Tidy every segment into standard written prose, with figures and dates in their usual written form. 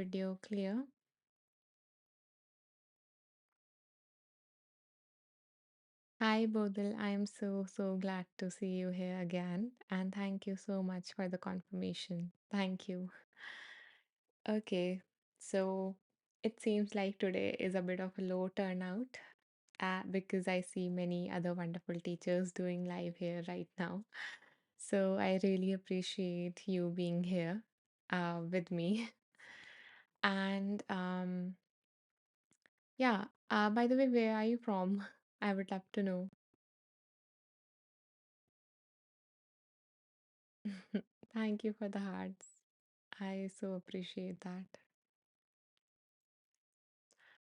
Video clear. Hi, Bodil. I am so glad to see you here again. And thank you so much for the confirmation. Thank you. Okay, so it seems like today is a bit of a low turnout because I see many other wonderful teachers doing live here right now. So I really appreciate you being here with me. And yeah, by the way, where are you from? I would love to know. Thank you for the hearts. I so appreciate that.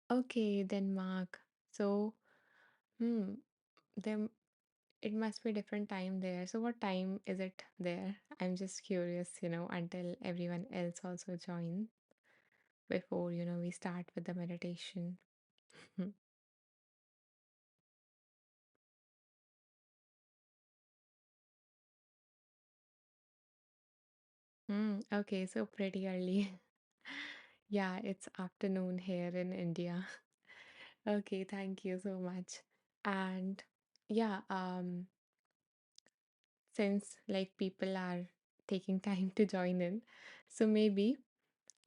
Okay, Denmark. So, hmm, then it must be different time there. So, what time is it there? I'm just curious, until everyone else also joins before, we start with the meditation. Okay, so pretty early. Yeah, it's afternoon here in India. Okay, thank you so much. And yeah, since like people are taking time to join in. So maybe,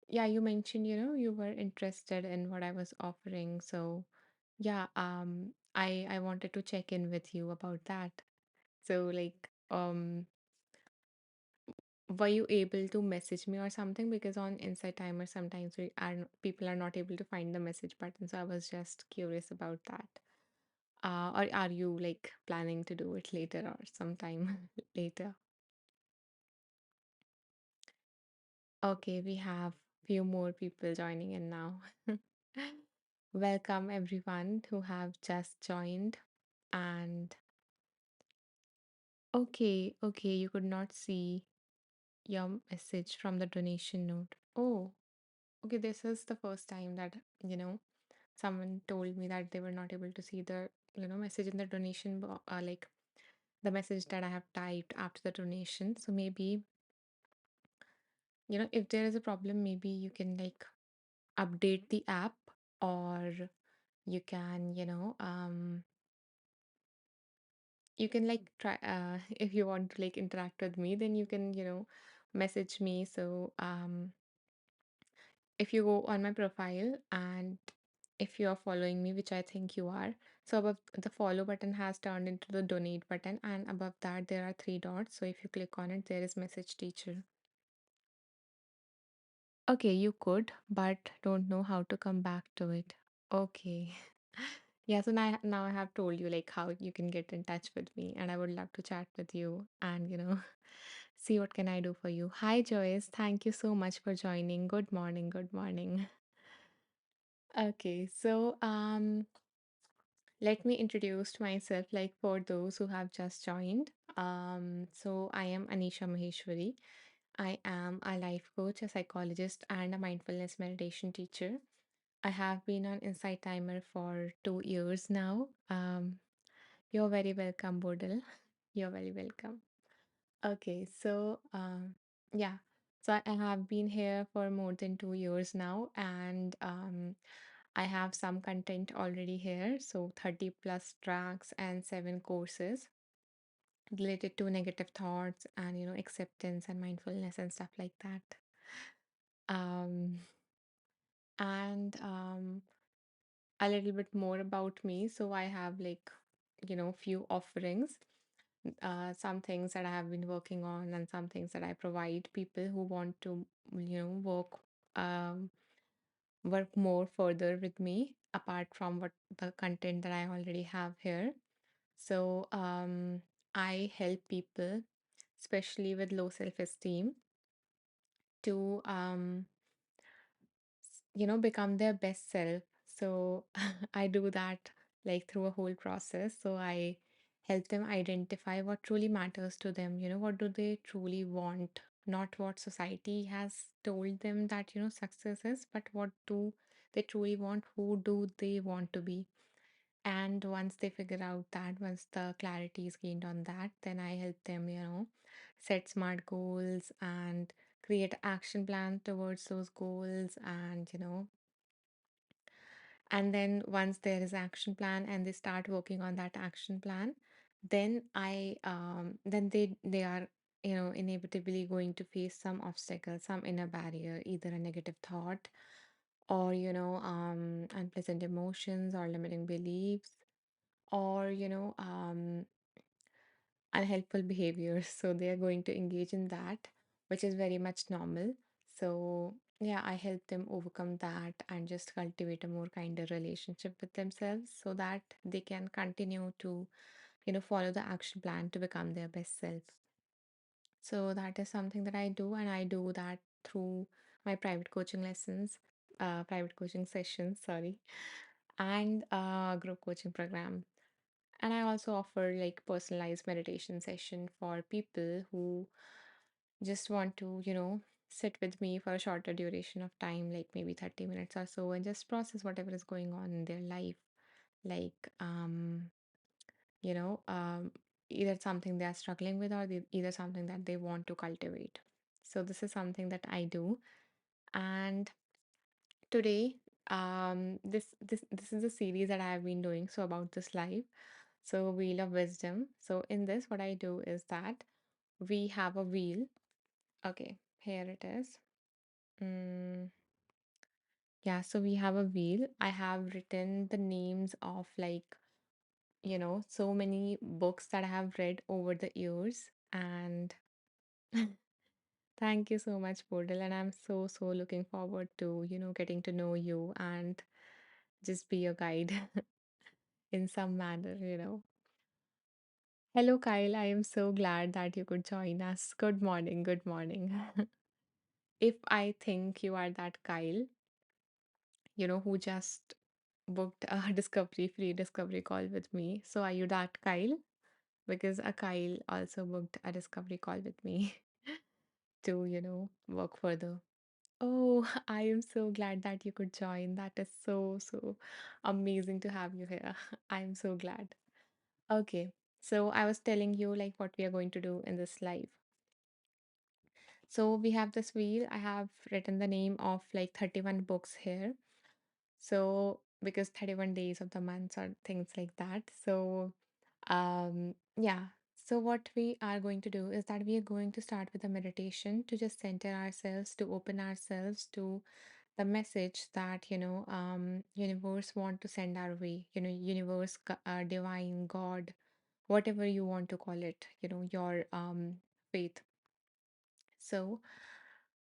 yeah, you mentioned, you were interested in what I was offering. So yeah, I wanted to check in with you about that. So like, were you able to message me or something? Because on Insight Timer, sometimes people are not able to find the message button. So I was just curious about that. Or are you like planning to do it later or sometime later? Okay, we have few more people joining in now. Welcome everyone who have just joined. And okay, you could not see your message from the donation note. Oh, okay, this is the first time that, someone told me that they were not able to see the, message in the like the message that I have typed after the donation. So maybe, if there is a problem, maybe you can like update the app, or you can you can like try if you want to like interact with me, then you can message me. So if you go on my profile, and if you are following me, which I think you are, so above the follow button has turned into the donate button, and above that there are three dots. So if you click on it, there is message teacher. Okay, you could, but don't know how to come back to it. Okay. Yeah, so now I have told you like how you can get in touch with me, and I would love to chat with you and see what can I do for you. Hi Joyce, thank you so much for joining. Good morning, good morning. Okay, so let me introduce myself like for those who have just joined. So I am Anisha Maheshwari. I am a life coach, a psychologist, and a mindfulness meditation teacher. I have been on Insight Timer for 2 years now. You're very welcome, Bodil. You're very welcome. Okay, so yeah, so I have been here for more than 2 years now, and I have some content already here. So 30 plus tracks and 7 courses related to negative thoughts and acceptance and mindfulness and stuff like that. Um, and a little bit more about me. So I have like few offerings, some things that I have been working on, and some things that I provide people who want to um, work more further with me apart from what the content that I already have here. So I help people, especially with low self-esteem, to become their best self. So I do that like through a whole process. So I help them identify what truly matters to them. What do they truly want? Not what society has told them that, success is, but what do they truly want? Who do they want to be? And once they figure out that, once the clarity is gained on that, then I help them, set smart goals and create action plan towards those goals, and and then once there is action plan and they start working on that action plan, then they are inevitably going to face some obstacle, some inner barrier, either a negative thought or unpleasant emotions or limiting beliefs, or unhelpful behaviors. So they are going to engage in that, which is very much normal. So, yeah, I help them overcome that and just cultivate a more kinder relationship with themselves so that they can continue to, follow the action plan to become their best self. So that is something that I do, and I do that through my private coaching lessons, private coaching sessions, sorry, and group coaching program. And I also offer like personalized meditation session for people who just want to, sit with me for a shorter duration of time, like maybe 30 minutes or so, and just process whatever is going on in their life. Like, you know, um, either something they are struggling with, or either something that they want to cultivate. So this is something that I do. And today, this is a series that I have been doing, so about this life. So, Wheel of Wisdom. So, in this, what I do is that we have a wheel. Okay, here it is. Mm, yeah, so we have a wheel. I have written the names of, like, so many books that I have read over the years. And thank you so much, Portal. And I'm so looking forward to, getting to know you and just be your guide in some manner. Hello, Kyle. I am so glad that you could join us. Good morning. Good morning. If I think you are that Kyle, who just booked a free discovery call with me. So are you that Kyle? Because a Kyle also booked a discovery call with me to, work further. Oh, I am so glad that you could join. That is so amazing to have you here. I am so glad. Okay. So I was telling you like what we are going to do in this live. So we have this wheel. I have written the name of like 31 books here. So because 31 days of the months or things like that. So yeah. So what we are going to do is that we are going to start with a meditation to just center ourselves, to open ourselves to the message that universe want to send our way. Universe, divine, God, whatever you want to call it. Your faith. So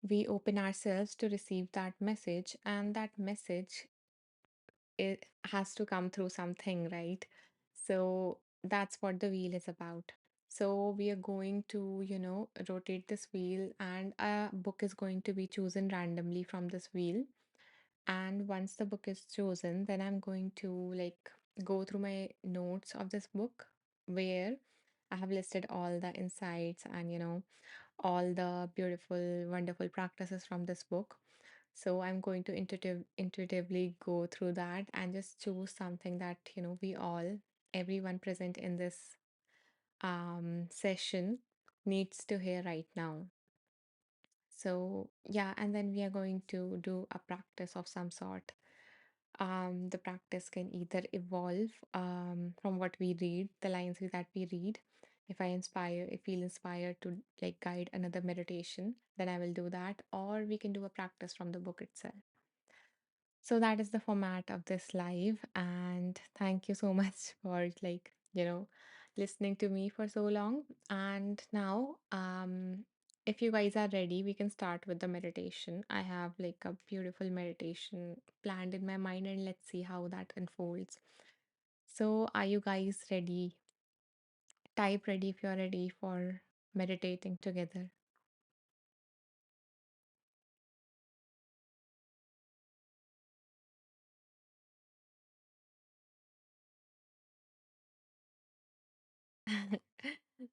we open ourselves to receive that message, and that message, it has to come through something, right? So that's what the wheel is about. So we are going to, rotate this wheel, and a book is going to be chosen randomly from this wheel. And once the book is chosen, then I'm going to like go through my notes of this book, where I have listed all the insights and, all the beautiful, wonderful practices from this book. So I'm going to intuitively go through that and just choose something that, everyone present in this session needs to hear right now. So, yeah, and then we are going to do a practice of some sort. The practice can either evolve from what we read, the lines that we read. If feel inspired to like guide another meditation, then I will do that. Or we can do a practice from the book itself. So that is the format of this live. And thank you so much for like, listening to me for so long. And now, if you guys are ready, we can start with the meditation. I have like a beautiful meditation planned in my mind, and let's see how that unfolds. So, are you guys ready? Type ready if you're ready for meditating together.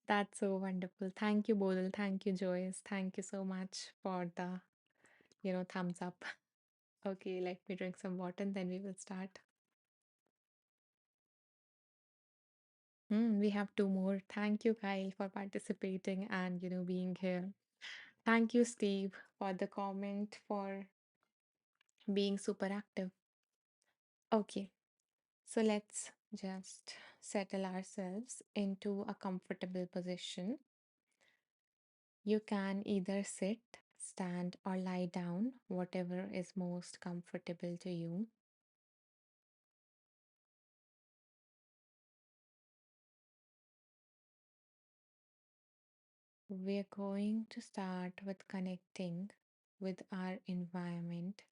That's so wonderful. Thank you, Bodil. Thank you, Joyce. Thank you so much for the, thumbs up. Okay, let me drink some water and then we will start. We have two more. Thank you, Kyle, for participating and, being here. Thank you, Steve, for the comment, for being super active. Okay, so let's just settle ourselves into a comfortable position. You can either sit, stand, or lie down, whatever is most comfortable to you. We're going to start with connecting with our environment,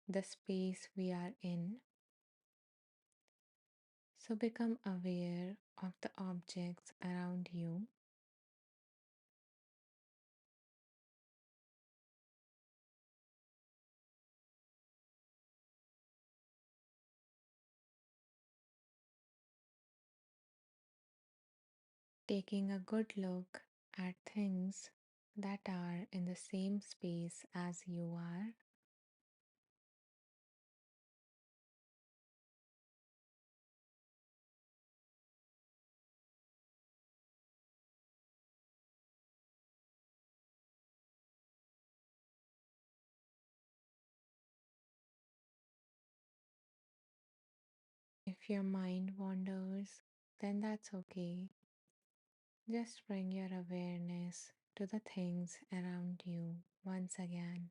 the space we are in. So become aware of the objects around you, taking a good look at things that are in the same space as you are. If your mind wanders, then that's okay. Just bring your awareness to the things around you once again.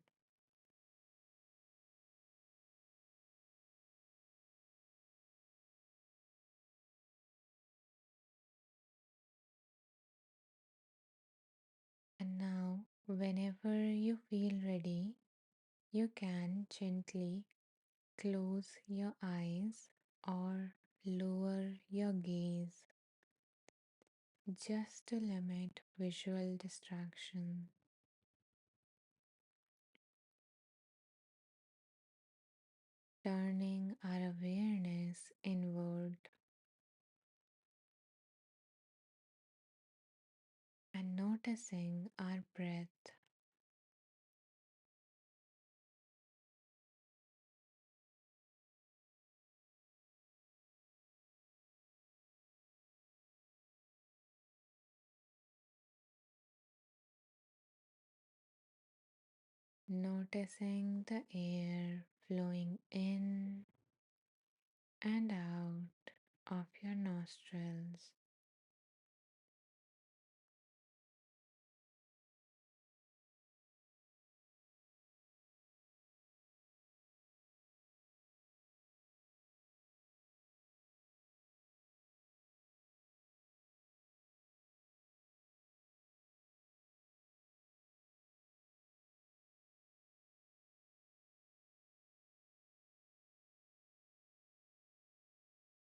And now, whenever you feel ready, you can gently close your eyes or lower your gaze just to limit visual distraction, turning our awareness inward and noticing our breath. Noticing the air flowing in and out of your nostrils.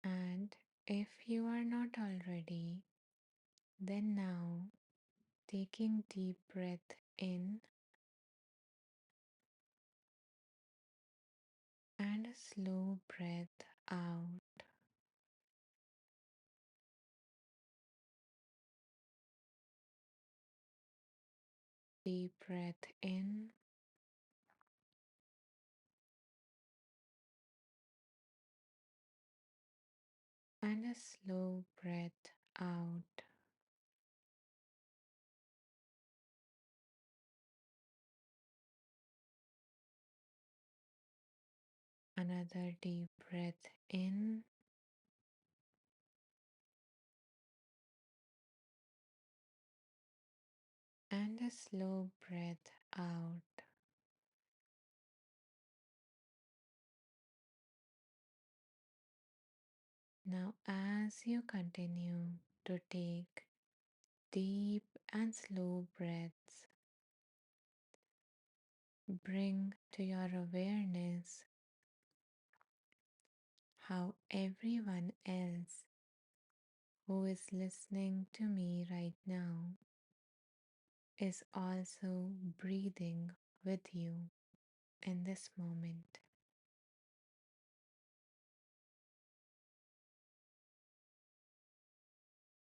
And if you are not already, then now taking deep breath in and a slow breath out. Deep breath in and a slow breath out. Another deep breath in and a slow breath out. Now, as you continue to take deep and slow breaths, bring to your awareness how everyone else who is listening to me right now is also breathing with you in this moment.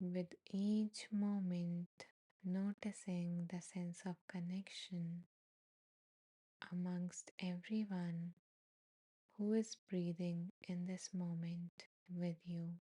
With each moment, noticing the sense of connection amongst everyone who is breathing in this moment with you.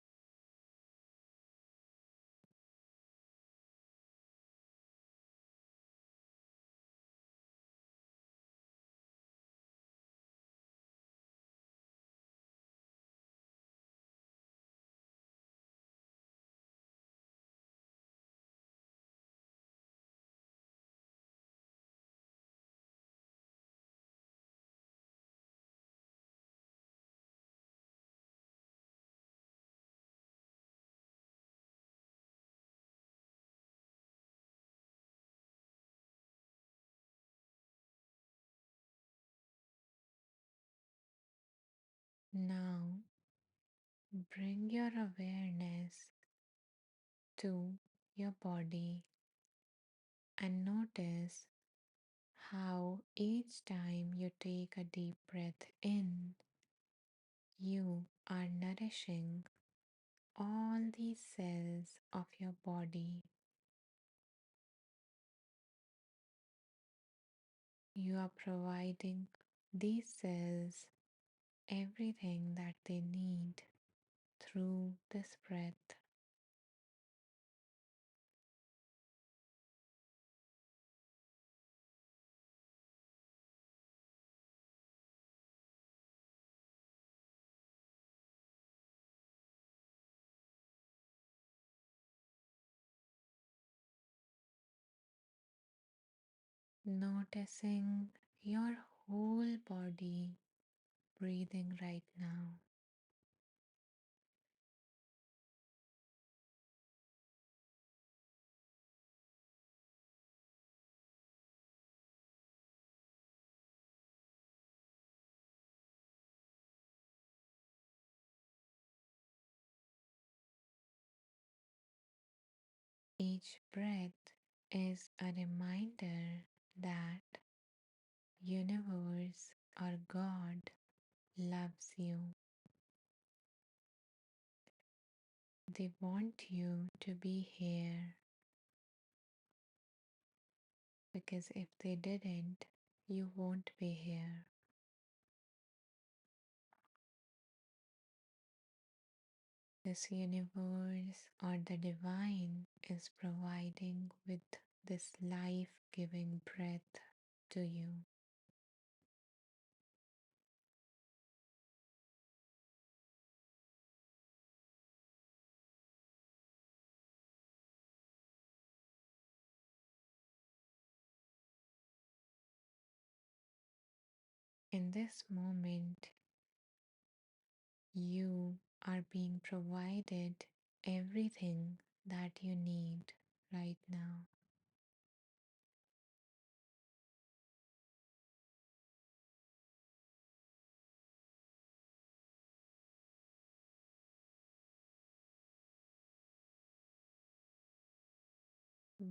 Now bring your awareness to your body and notice how each time you take a deep breath in, you are nourishing all these cells of your body. You are providing these cells everything that they need through this breath. Noticing your whole body breathing right now. Each breath is a reminder that universe or God loves you. They want you to be here because if they didn't, you won't be here. This universe or the divine is providing with this life giving breath to you. In this moment, you are being provided everything that you need right now.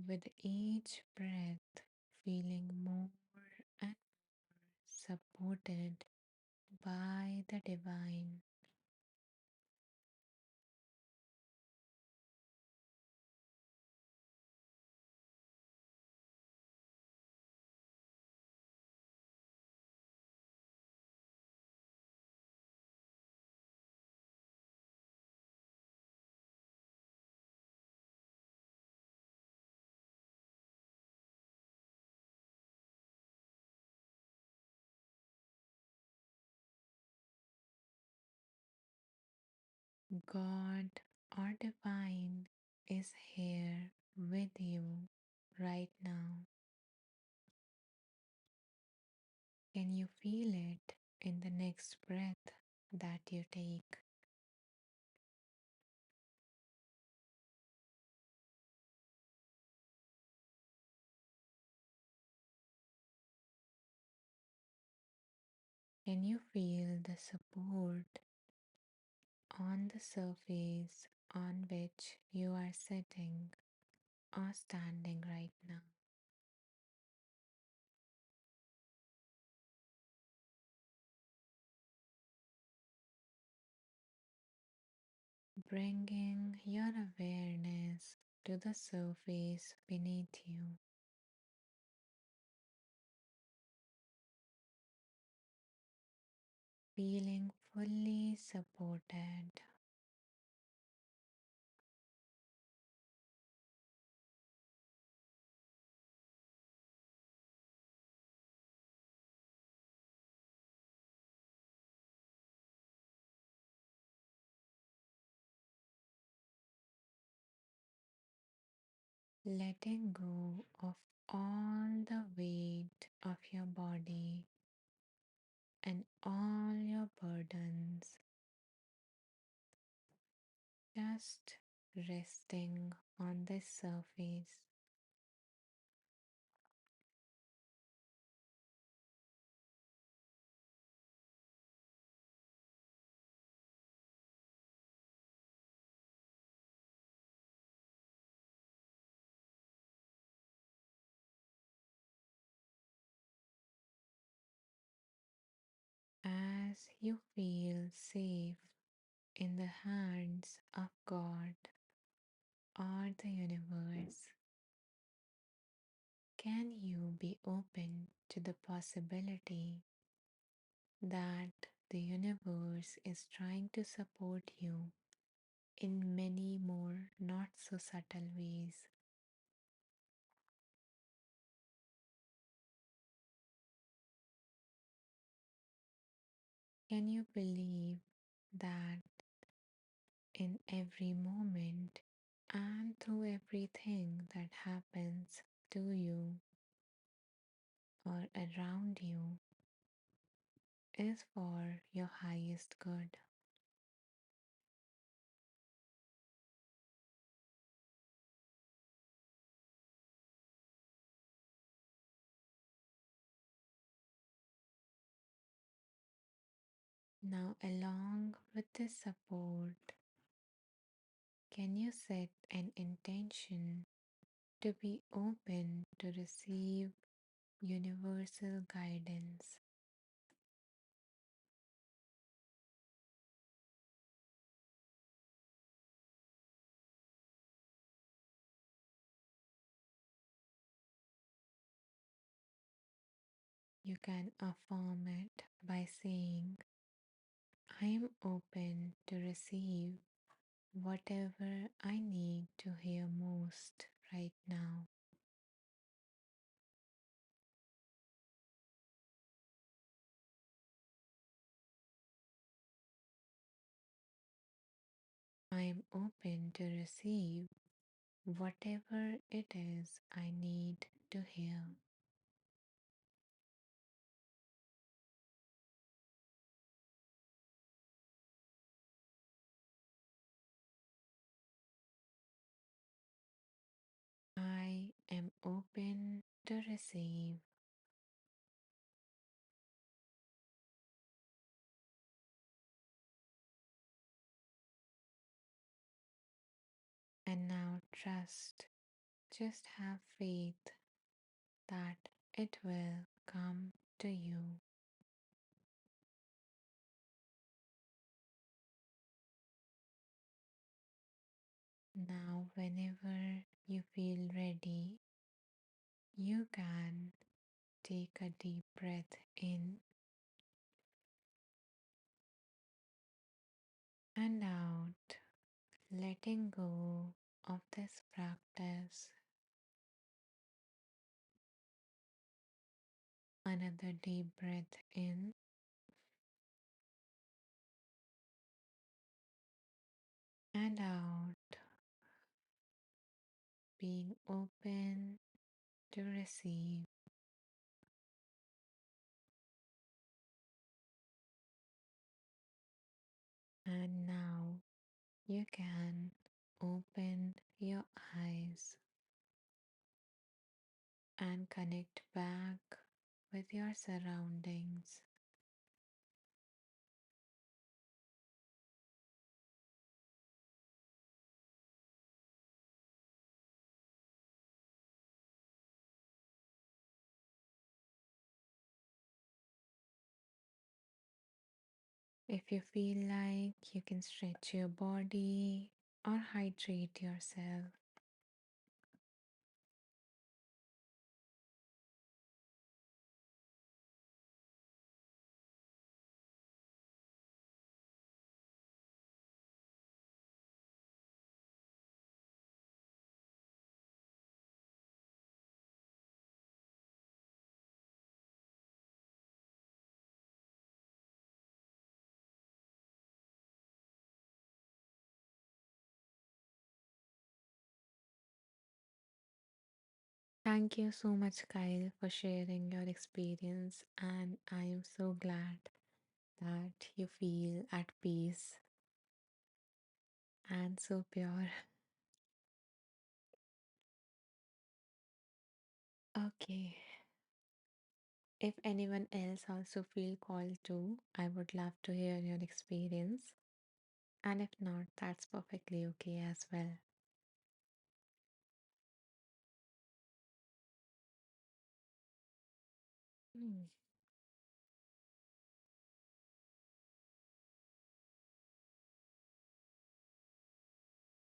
With each breath, feeling more and supported by the divine. God or divine is here with you right now. Can you feel it in the next breath that you take? Can you feel the support on the surface on which you are sitting or standing right now? Bringing your awareness to the surface beneath you. Feeling fully supported. Letting go of all the weight of your body and all your burdens, just resting on this surface. you feel safe in the hands of God or the universe, can you be open to the possibility that the universe is trying to support you in many more not so subtle ways? Can you believe that in every moment and through everything that happens to you or around you is for your highest good? Now, along with this support, can you set an intention to be open to receive universal guidance? You can affirm it by saying, I am open to receive whatever I need to hear most right now. I am open to receive whatever it is I need to hear. I am open to receive. And now trust, just have faith that it will come to you. Now, whenever you feel ready, you can take a deep breath in and out, letting go of this practice. Another deep breath in and out, being open to receive. And now you can open your eyes and connect back with your surroundings. If you feel like you can stretch your body or hydrate yourself, thank you so much, Kyle, for sharing your experience. And I am so glad that you feel at peace and so pure. Okay, if anyone else also feel called to, I would love to hear your experience. And if not, that's perfectly okay as well. Hmm.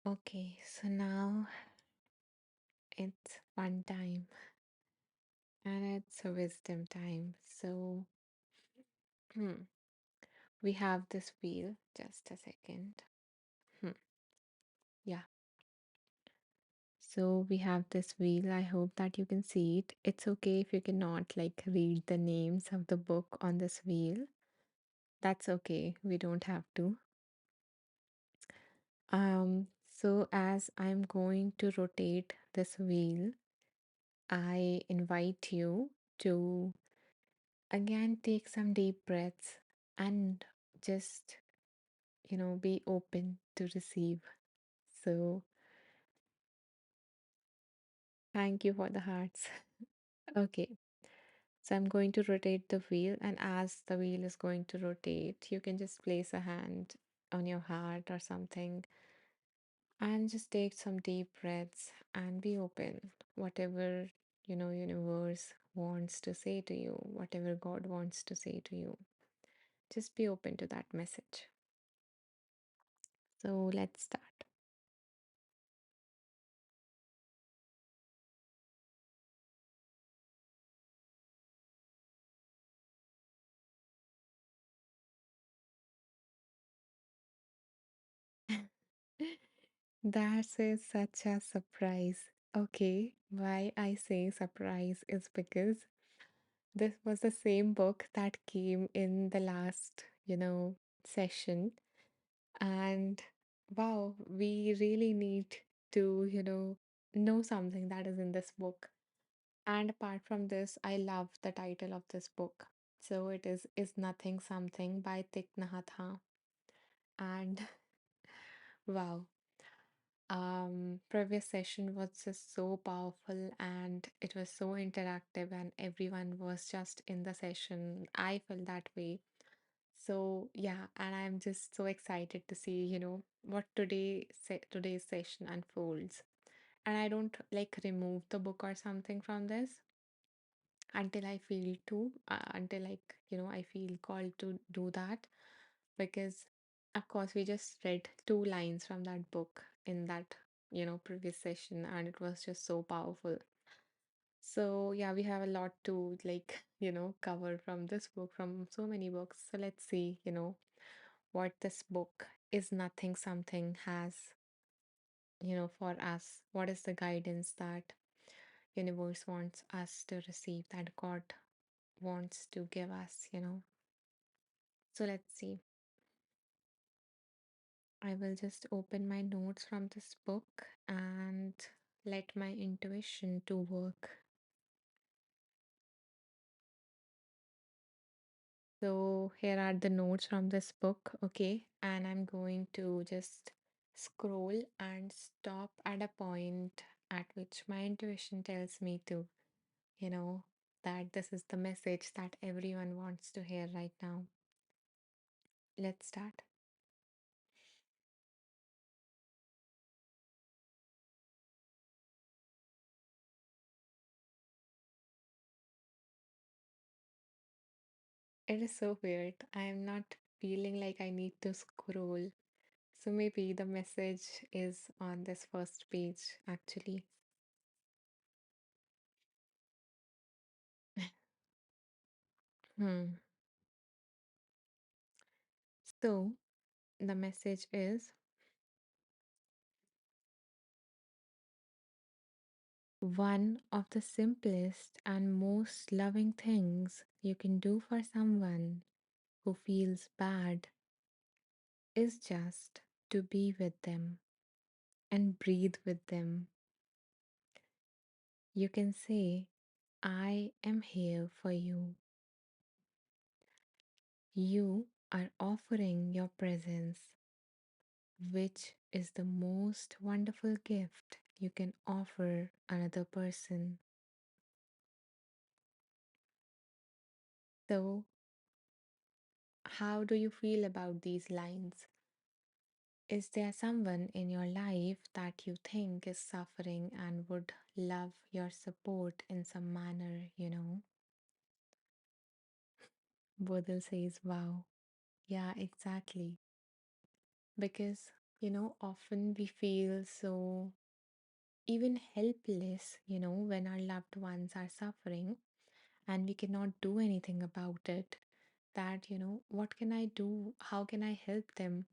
Okay, so now it's fun time and it's a wisdom time. So we have this wheel. Just a second. Hmm, Yeah. So we have this wheel. I hope that you can see it. It's okay if you cannot like read the names of the book on this wheel. That's okay. We don't have to. So as I'm going to rotate this wheel, I invite you to again take some deep breaths and just, be open to receive. So thank you for the hearts. Okay. So I'm going to rotate the wheel, and as the wheel is going to rotate, you can just place a hand on your heart or something and just take some deep breaths and be open. Whatever, universe wants to say to you, whatever God wants to say to you, just be open to that message. So let's start. That is such a surprise. Okay, why I say surprise is because this was the same book that came in the last, session. And wow, we really need to, know something that is in this book. And apart from this, I love the title of this book. So it is Nothing Something by Thich Nhat Hanh. And wow, previous session was just so powerful and it was so interactive and everyone was just in the session. I felt that way. So yeah, and I'm just so excited to see, what today's session unfolds. And I don't like remove the book or something from this until I feel until like, I feel called to do that because of course we just read two lines from that book in that, previous session and it was just so powerful. So yeah, we have a lot to like, cover from this book, from so many books. So let's see, what this book is Nothing Something has, for us. What is the guidance that universe wants us to receive, that God wants to give us. So let's see. I will just open my notes from this book and let my intuition to work. So here are the notes from this book, okay? And I'm going to just scroll and stop at a point at which my intuition tells me to, you know, that this is the message that everyone wants to hear right now. Let's start. It is so weird. I am not feeling like I need to scroll. So maybe the message is on this first page, actually. Hmm. So the message is one of the simplest and most loving things you can do for someone who feels bad is just to be with them and breathe with them. You can say, I am here for you. You are offering your presence, which is the most wonderful gift you can offer another person. So, how do you feel about these lines? Is there someone in your life that you think is suffering and would love your support in some manner? Bodil says, wow. Yeah, exactly. Because Often we feel so even helpless, when our loved ones are suffering and we cannot do anything about it. That, what can I do? How can I help them?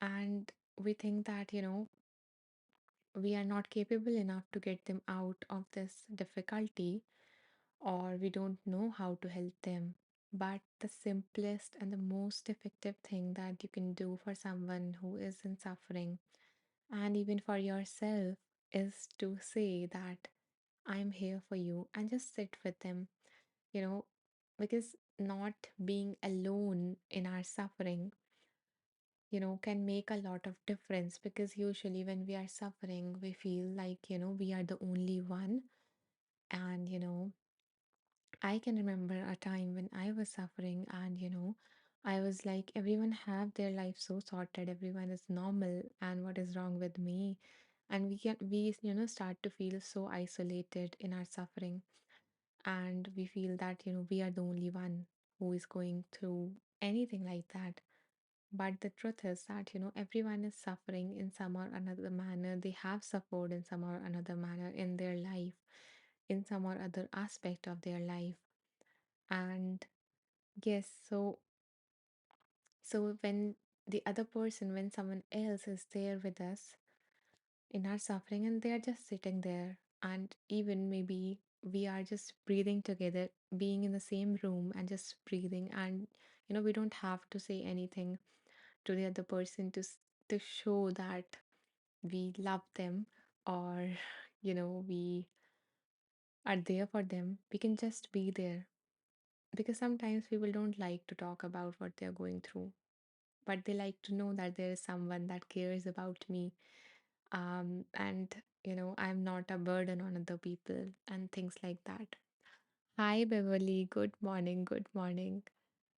And we think that, we are not capable enough to get them out of this difficulty, or we don't know how to help them. But the simplest and the most effective thing that you can do for someone who is in suffering, and even for yourself, is to say that I'm here for you and just sit with them, you know, because not being alone in our suffering, can make a lot of difference. Because usually when we are suffering, we feel like, we are the only one. And, I can remember a time when I was suffering and, I was like, everyone have their life so sorted, everyone is normal, and what is wrong with me? And we start to feel so isolated in our suffering, and we feel that, we are the only one who is going through anything like that. But the truth is that, everyone is suffering in some or another manner. They have suffered in some or another manner in their life, in some or other aspect of their life. And yes, so when the other person, when someone else is there with us in our suffering and they are just sitting there, and even maybe we are just breathing together, being in the same room and just breathing, and we don't have to say anything to the other person to show that we love them, or we are there for them. We can just be there, because sometimes people don't like to talk about what they're going through, but they like to know that there is someone that cares about me, and I'm not a burden on other people and things like that. Hi Beverly, good morning, good morning.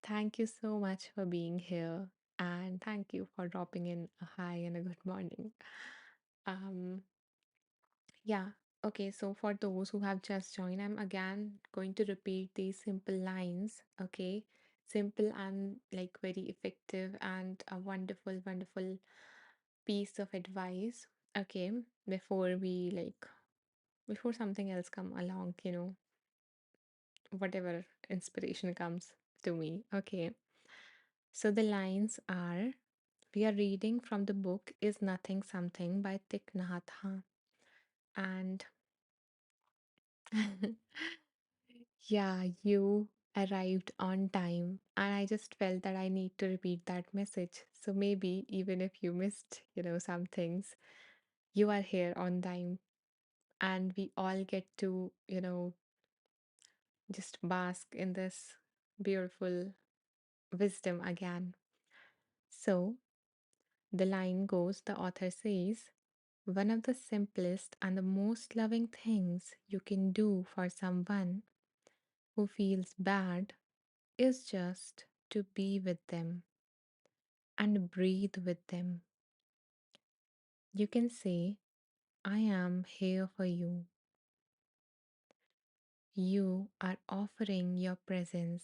Thank you so much for being here, and thank you for dropping in a hi and a good morning. um yeah, okay, so for those who have just joined, I'm again going to repeat these simple lines, okay? Simple and like very effective and a wonderful, wonderful piece of advice, okay? Before we like, before something else come along, whatever inspiration comes to me, okay? So the lines are: we are reading from the book Is Nothing Something by Thich Nhat Hanh. And yeah, you arrived on time, and I just felt that I need to repeat that message. So maybe even if you missed, some things, you are here on time, and we all get to, just bask in this beautiful wisdom again. So the line goes, the author says, one of the simplest and the most loving things you can do for someone who feels bad is just to be with them and breathe with them. You can say, I am here for you. You are offering your presence,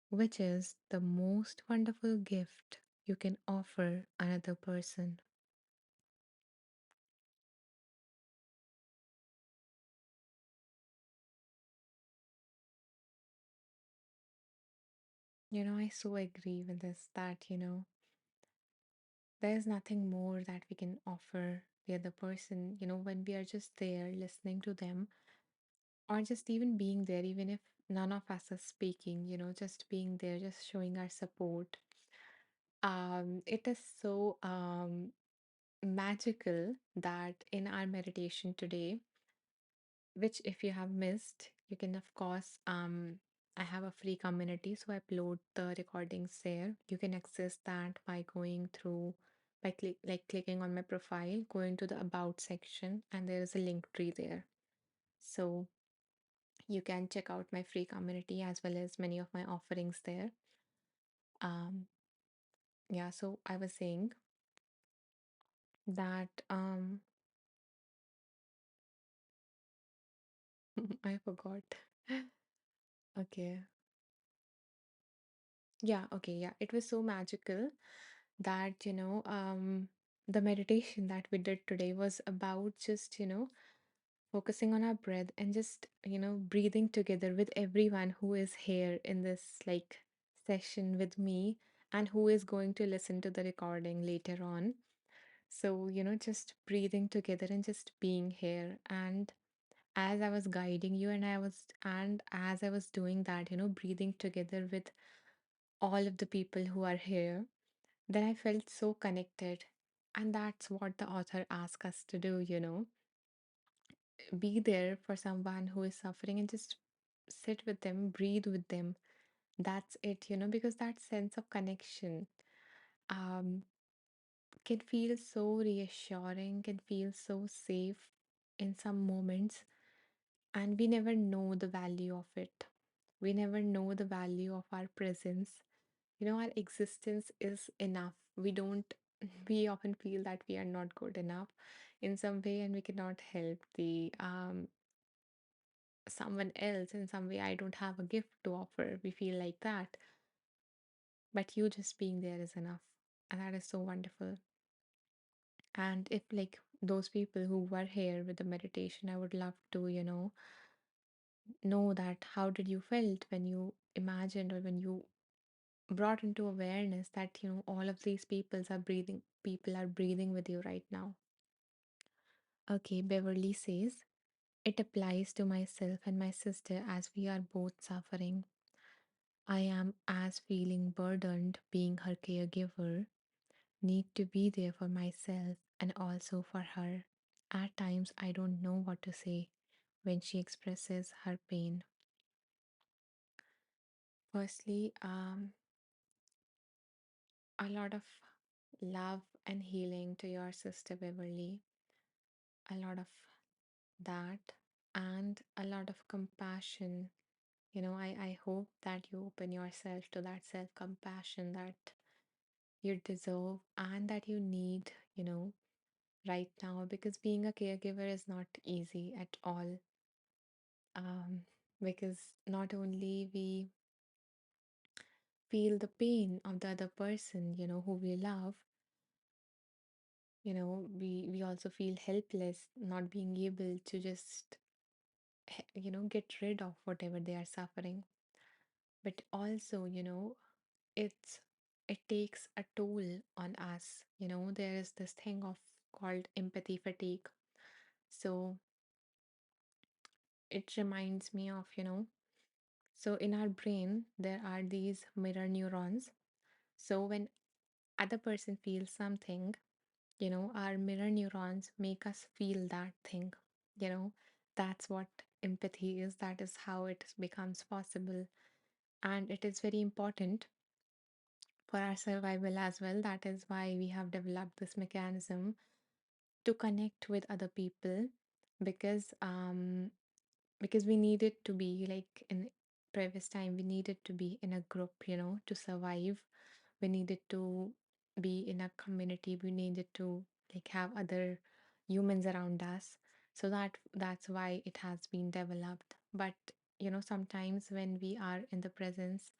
which is the most wonderful gift you can offer another person. I so agree with this that, there's nothing more that we can offer the other person, when we are just there listening to them, or just even being there, even if none of us is speaking, just being there, just showing our support. It is so magical that in our meditation today, which if you have missed, you can of course I have a free community, so I upload the recordings there. You can access that by going through by clicking on my profile, going to the about section, and there is a link tree there. So you can check out my free community as well as many of my offerings there. um yeah, so I was saying that I forgot. Okay. Yeah, okay, yeah. It was so magical that, the meditation that we did today was about just, focusing on our breath and just, breathing together with everyone who is here in this like session with me and who is going to listen to the recording later on. So, just breathing together and just being here. And as I was guiding you and as I was doing that, breathing together with all of the people who are here, then I felt so connected. And that's what the author asks us to do, be there for someone who is suffering and just sit with them, breathe with them. That's it, because that sense of connection um, can feel so reassuring, can feel so safe in some moments, and we never know the value of it. We never know the value of our presence. Our existence is enough. We don't, we often feel that we are not good enough in some way and we cannot help the someone else in some way. I don't have a gift to offer. We feel like that. But you just being there is enough. And that is so wonderful. And if like those people who were here with the meditation, I would love to, know that how did you felt when you imagined or when you brought into awareness that all of these people are breathing with you right now. Okay, Beverly says it applies to myself and my sister as we are both suffering. I am as feeling burdened being her caregiver, need to be there for myself and also for her. At times I don't know what to say when she expresses her pain. Firstly, a lot of love and healing to your sister Beverly, a lot of that, and a lot of compassion. I hope that you open yourself to that self compassion that you deserve and that you need, right now, because being a caregiver is not easy at all. Um, because not only we feel the pain of the other person, who we love, we also feel helpless, not being able to just, get rid of whatever they are suffering. But also, it's it takes a toll on us. There is this thing of called empathy fatigue. So it reminds me of, so in our brain there are these mirror neurons. So when other person feels something, our mirror neurons make us feel that thing. you know that's what empathy is. That is how it becomes possible, and it is very important for our survival as well. That is why we have developed this mechanism to connect with other people, because we needed to be like in previous time, we needed to be in a group, to survive. We needed to be in a community. We needed to like have other humans around us. So that's why it has been developed. But sometimes when we are in the presence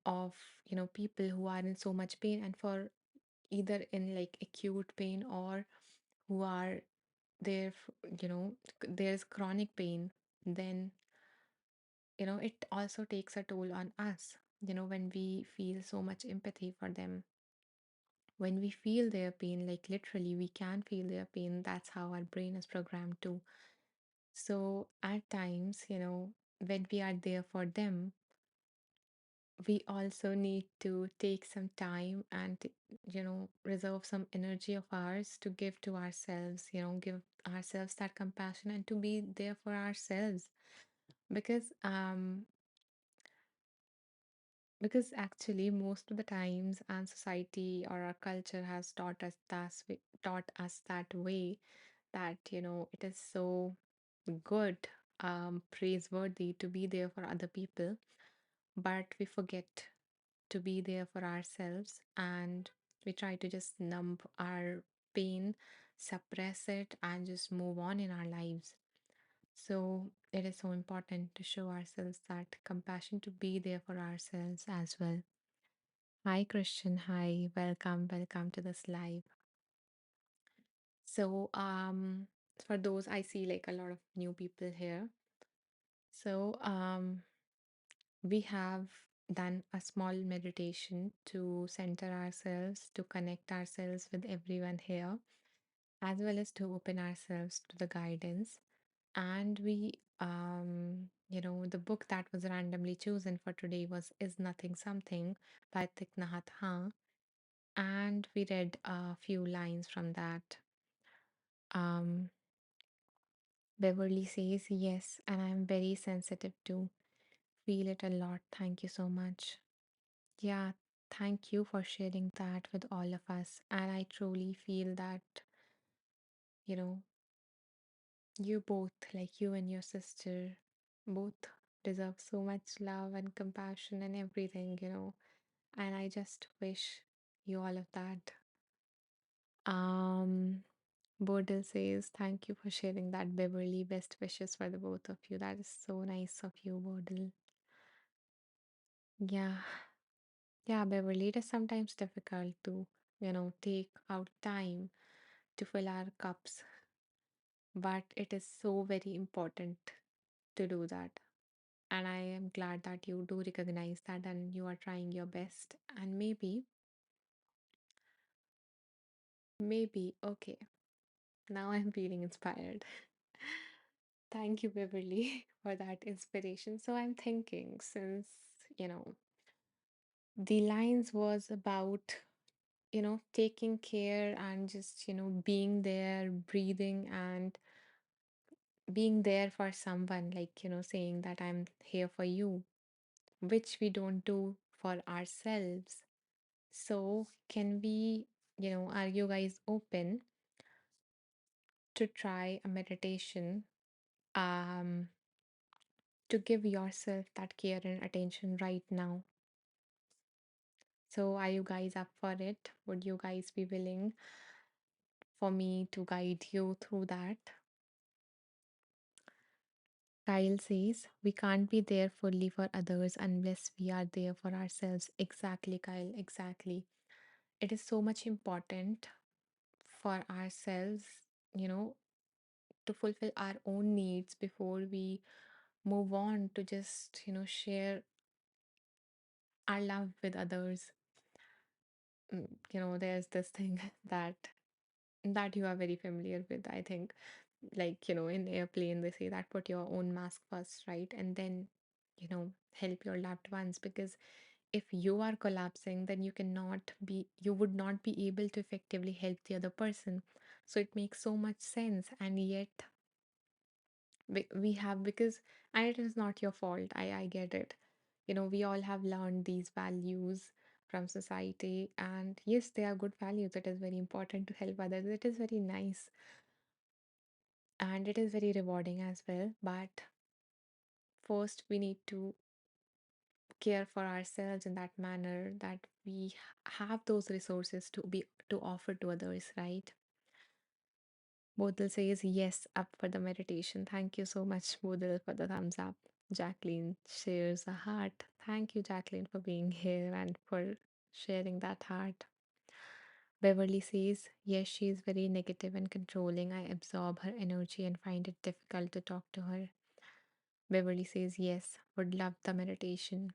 of people who are in so much pain, and for either in like acute pain or who are there there's chronic pain, then it also takes a toll on us, when we feel so much empathy for them, when we feel their pain, like literally we can feel their pain. That's how our brain is programmed to. So at times, when we are there for them, we also need to take some time and reserve some energy of ours to give to ourselves, give ourselves that compassion and to be there for ourselves. Because um because actually most of the times and society or our culture has taught us that way, that it is so good, praiseworthy to be there for other people, but we forget to be there for ourselves, and we try to just numb our pain, suppress it, and just move on in our lives. So it is so important to show ourselves that compassion, to be there for ourselves as well. Hi, Christian. Hi, welcome to this live. So, for those, I see like a lot of new people here. So, we have done a small meditation to center ourselves, to connect ourselves with everyone here, as well as to open ourselves to the guidance. And the book that was randomly chosen for today was Is Nothing Something by Thich Nhat Hanh. And we read a few lines from that. Um, Beverly says, yes, and I'm very sensitive too. Feel it a lot. Thank you so much. Yeah, thank you for sharing that with all of us. And I truly feel that, you know, you both, like you and your sister, both deserve so much love and compassion and everything. And I just wish you all of that. Um, Bodil says, thank you for sharing that, Beverly. Best wishes for the both of you. That is so nice of you, Bodil. Yeah, yeah, Beverly, it is sometimes difficult to, take out time to fill our cups, but it is so very important to do that. And I am glad that you do recognize that and you are trying your best. And maybe, okay, now I'm feeling inspired. Thank you, Beverly, for that inspiration. So I'm thinking, since, you know, the lines was about, taking care and just, being there, breathing and being there for someone, like, saying that I'm here for you, which we don't do for ourselves. So, can we, are you guys open to try a meditation um, to give yourself that care and attention right now? So, are you guys up for it? Would you guys be willing for me to guide you through that? Kyle says, we can't be there fully for others unless we are there for ourselves. Exactly, Kyle, exactly. It is so much important for ourselves, you know, to fulfill our own needs before we move on to just, share our love with others. There's this thing that you are very familiar with, I think. Like, in airplane, they say that put your own mask first, right? And then, help your loved ones, because if you are collapsing, then you would not be able to effectively help the other person. So it makes so much sense. And yet, we have, because, and it is not your fault. I get it. We all have learned these values from society, and yes, they are good values. It is very important to help others. It is very nice and it is very rewarding as well. But first, we need to care for ourselves in that manner that we have those resources to offer to others, right? Bodil says yes, up for the meditation. Thank you so much, Bodil, for the thumbs up. Jacqueline shares a heart. Thank you, Jacqueline, for being here and for sharing that heart. Beverly says, yes, she is very negative and controlling. I absorb her energy and find it difficult to talk to her. Beverly says, yes, would love the meditation.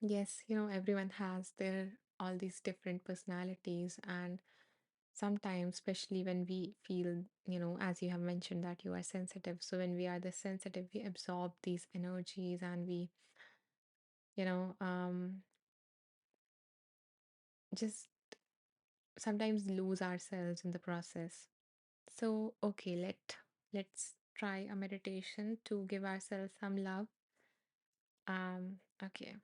Yes, everyone has their all these different personalities, and sometimes, especially when we feel, as you have mentioned, that you are sensitive. So when we are this sensitive, we absorb these energies and we, you know, just sometimes lose ourselves in the process. So, okay, let's try a meditation to give ourselves some love. Okay.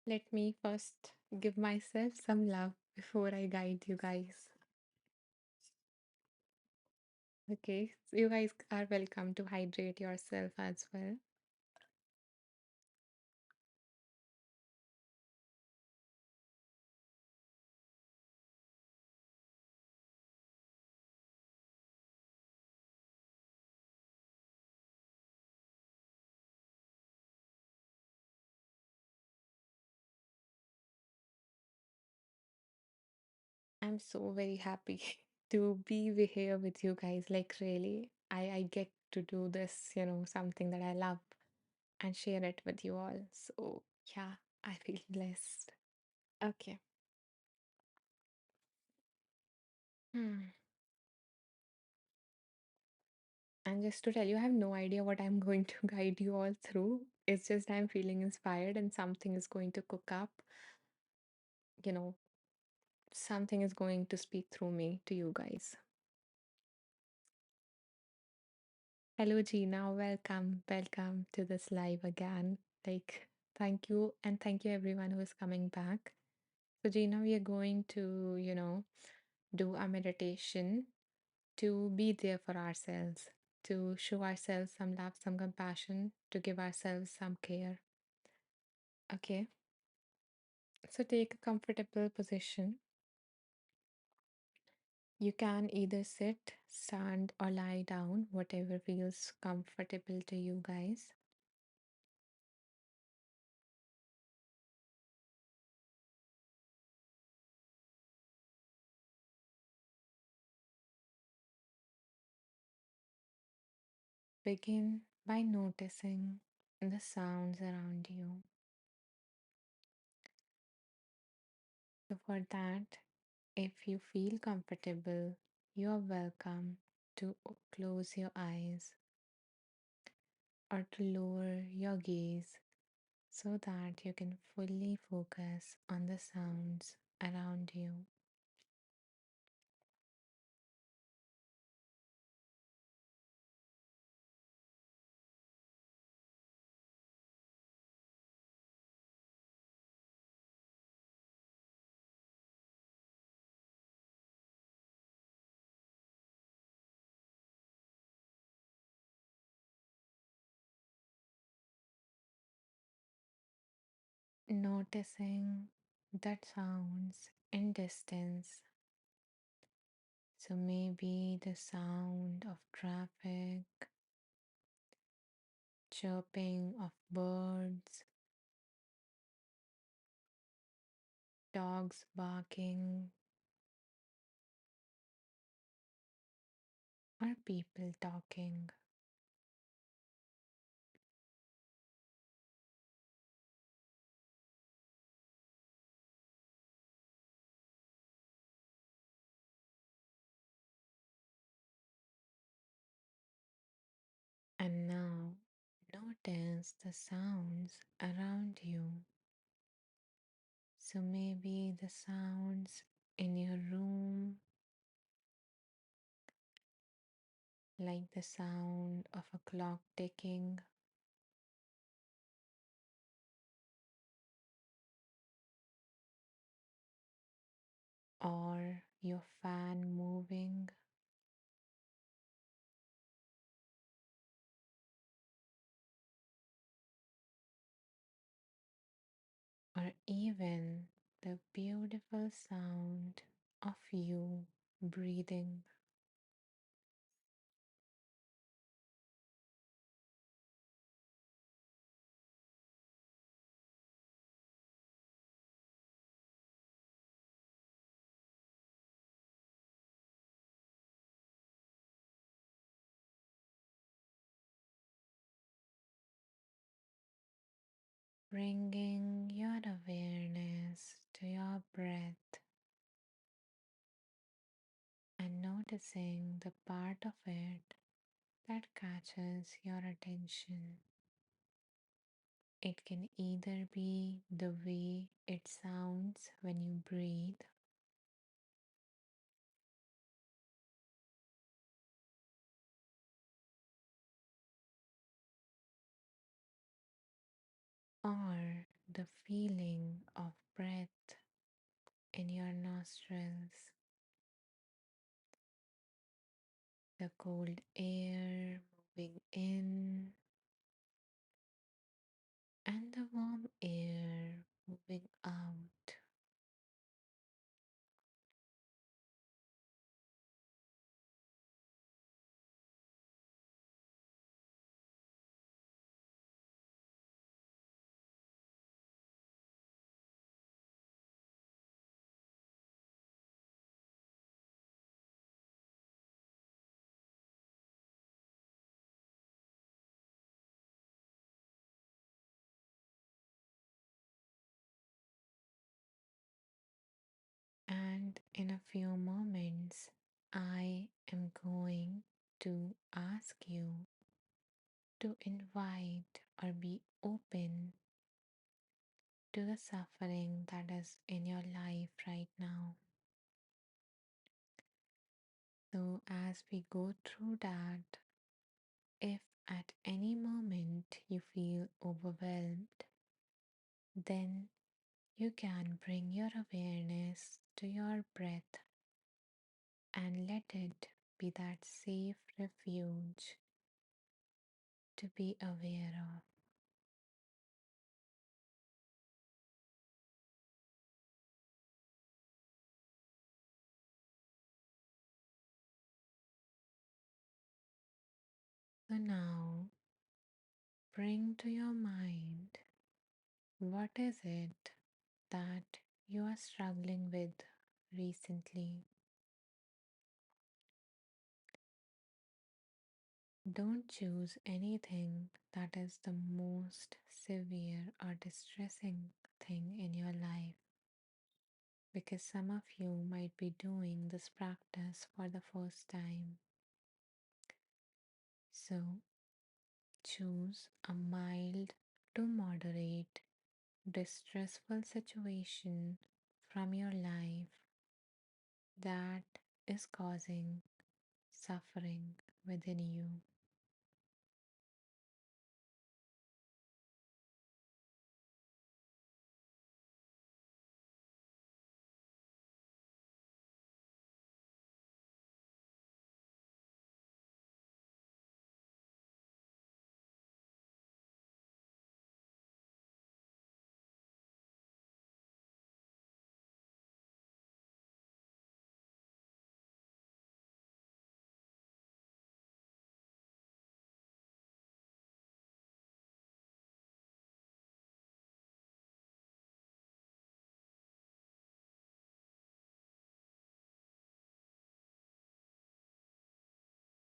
Let me first give myself some love before I guide you guys. Okay, so you guys are welcome to hydrate yourself as well. I'm so very happy to be here with you guys. Like, really, I get to do this, something that I love and share it with you all. So, yeah, I feel blessed. Okay. Hmm. And just to tell you, I have no idea what I'm going to guide you all through. It's just I'm feeling inspired and something is going to cook up. You know, something is going to speak through me to you guys. Hello, Gina. Welcome. Welcome to this live again. Thank you. And thank you, everyone who is coming back. So, Gina, we are going to, do a meditation to be there for ourselves, to show ourselves some love, some compassion, to give ourselves some care. Okay. So, take a comfortable position. You can either sit, stand, or lie down, whatever feels comfortable to you guys. Begin by noticing the sounds around you. So, for that, if you feel comfortable, you are welcome to close your eyes or to lower your gaze so that you can fully focus on the sounds around you. Noticing that sounds in distance. So maybe the sound of traffic, chirping of birds, dogs barking, or people talking. And now notice the sounds around you. So maybe the sounds in your room, like the sound of a clock ticking, or your fan moving, or even the beautiful sound of you breathing. Bringing your awareness to your breath and noticing the part of it that catches your attention. It can either be the way it sounds when you breathe, or the feeling of breath in your nostrils, the cold air moving in and the warm air moving out. In a few moments, I am going to ask you to invite or be open to the suffering that is in your life right now. So, as we go through that, if at any moment you feel overwhelmed, then you can bring your awareness to your breath and let it be that safe refuge to be aware of. So now bring to your mind, what is it that you are struggling with recently? Don't choose anything that is the most severe or distressing thing in your life, because some of you might be doing this practice for the first time. So choose a mild to moderate distressful situation from your life that is causing suffering within you.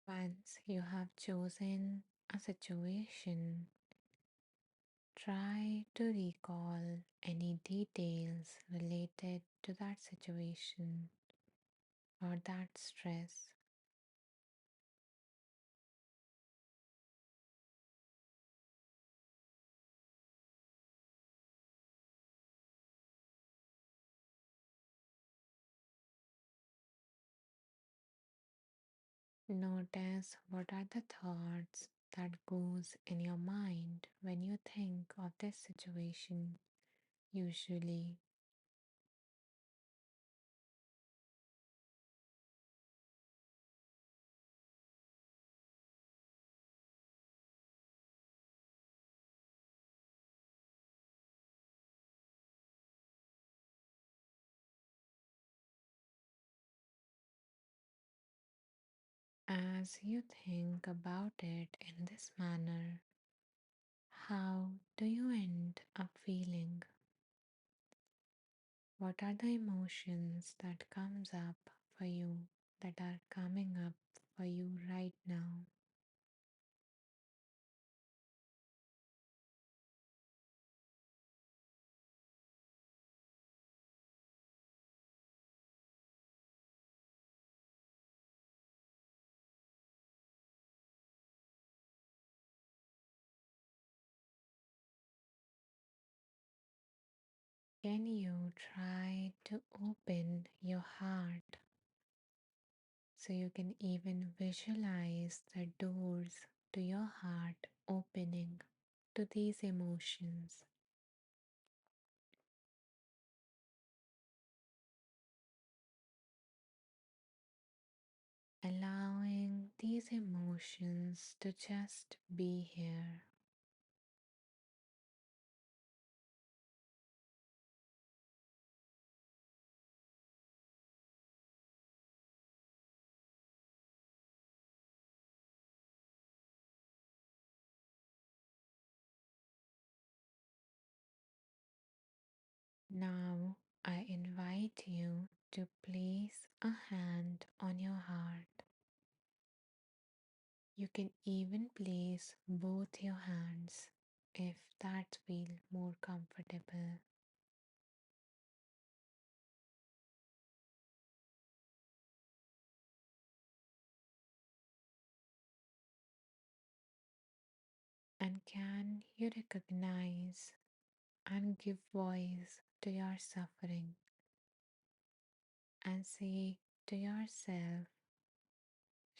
Once you have chosen a situation, try to recall any details related to that situation or that stress. Notice what are the thoughts that goes in your mind when you think of this situation usually. As you think about it in this manner, how do you end up feeling? What are the emotions that comes up for you, that are coming up for you right now? Can you try to open your heart so you can even visualize the doors to your heart opening to these emotions, allowing these emotions to just be here. Now I invite you to place a hand on your heart. You can even place both your hands if that feels more comfortable. when you recognize and give voice to your suffering and say to yourself,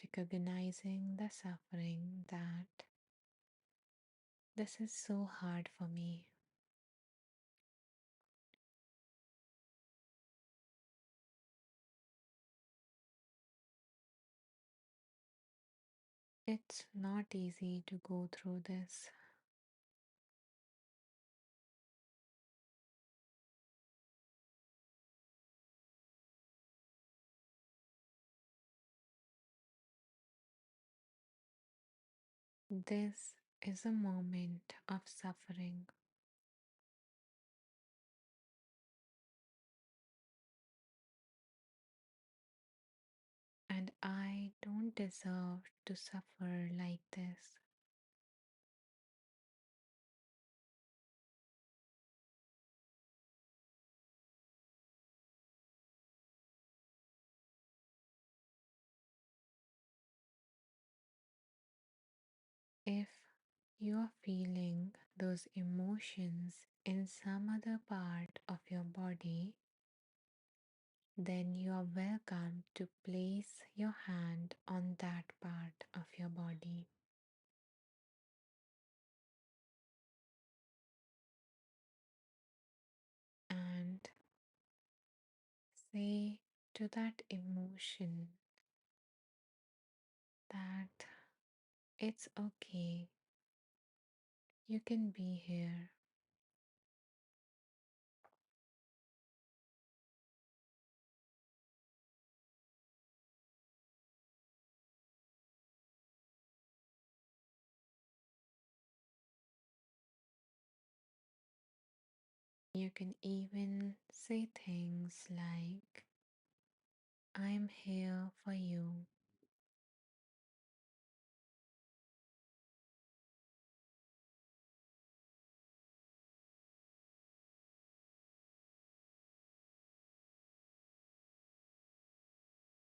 recognizing the suffering, that this is so hard for me. It's not easy to go through this. This is a moment of suffering, and I don't deserve to suffer like this. If you are feeling those emotions in some other part of your body, then you are welcome to place your hand on that part of your body and say to that emotion that it's okay, you can be here. You can even say things like, I'm here for you.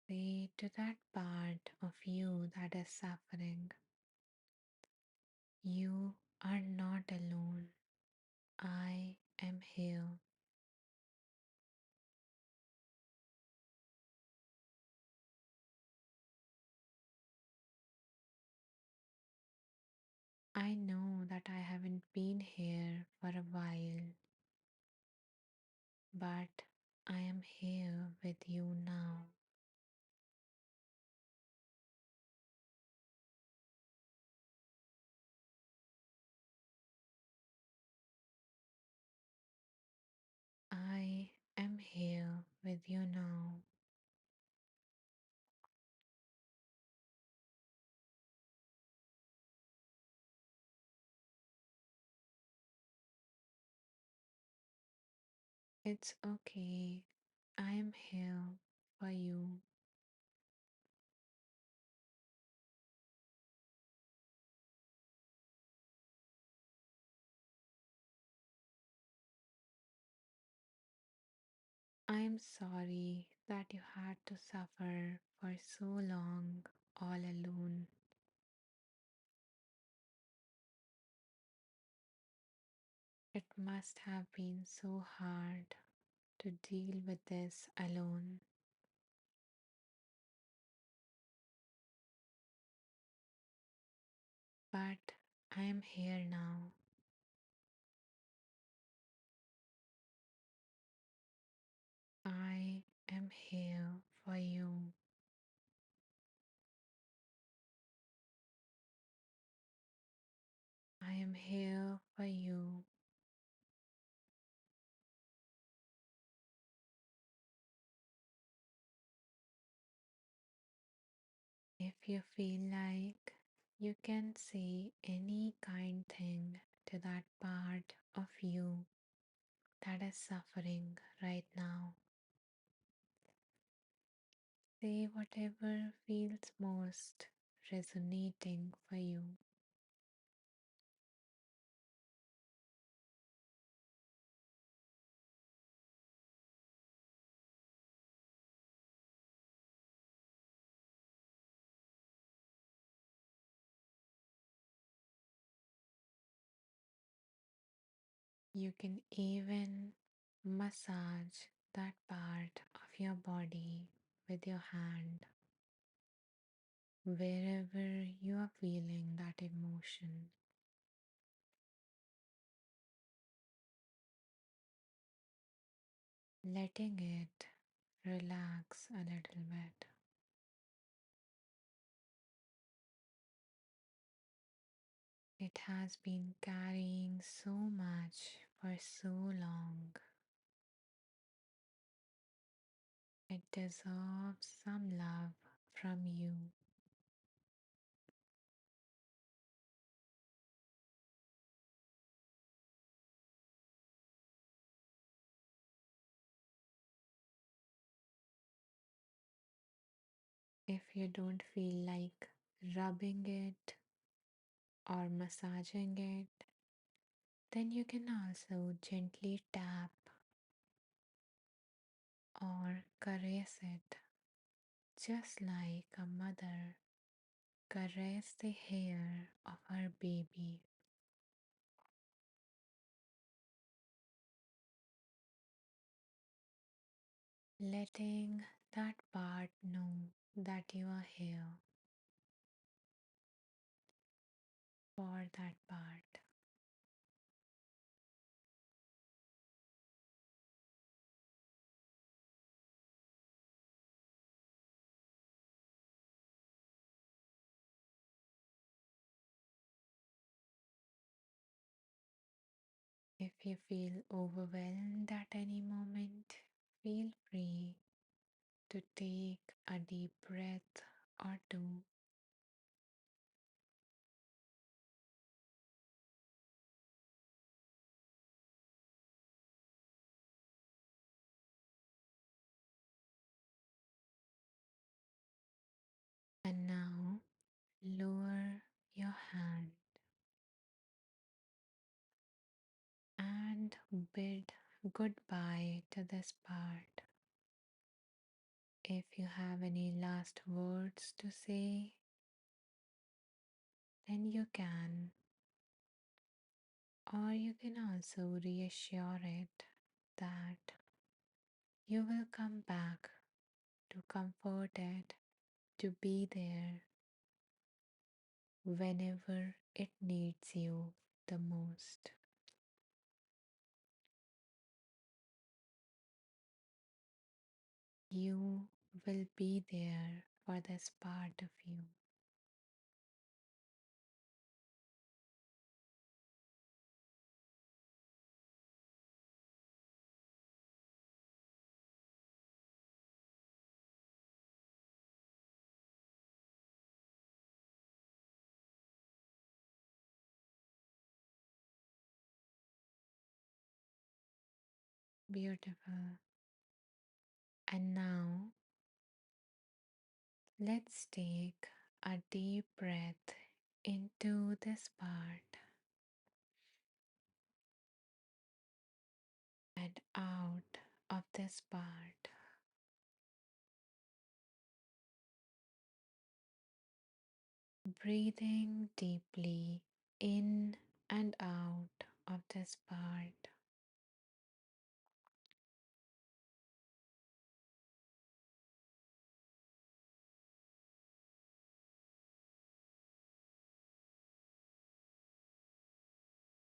Say to that part of you that is suffering, you are not alone. I am here. I know that I haven't been here for a while, but I am here with you now. I am here with you now. It's okay. I am here for you. I am sorry that you had to suffer for so long all alone. It must have been so hard to deal with this alone. But I am here now. I am here for you. I am here for you. If you feel like, you can say any kind thing to that part of you that is suffering right now. Say whatever feels most resonating for you. You can even massage that part of your body with your hand wherever you are feeling that emotion, letting it relax a little bit. It has been carrying so much for so long. It deserves some love from you. If you don't feel like rubbing it or massaging it, then you can also gently tap or caress it, just like a mother caress the hair of her baby, letting that part know that you are here for that part. If you feel overwhelmed at any moment, feel free to take a deep breath or two. And now lower your hand and bid goodbye to this part. If you have any last words to say, then you can, or you can also reassure it that you will come back to comfort it, to be there whenever it needs you the most. You will be there for this part of you. Beautiful. And now let's take a deep breath into this part and out of this part. Breathing deeply in and out of this part.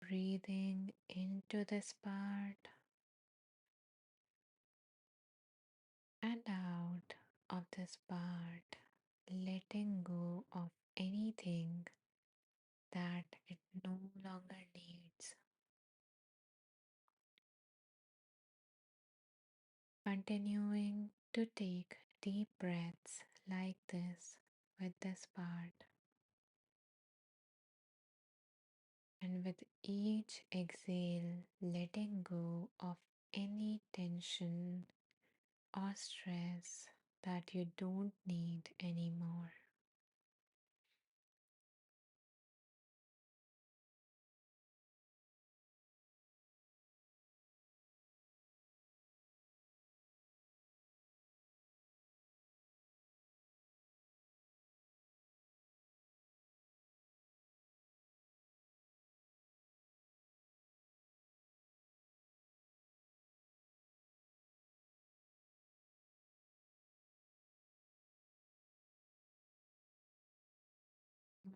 Breathing into this part and out of this part, letting go of anything that it no longer needs. Continuing to take deep breaths like this with this part, and with each exhale, letting go of any tension or stress that you don't need anymore.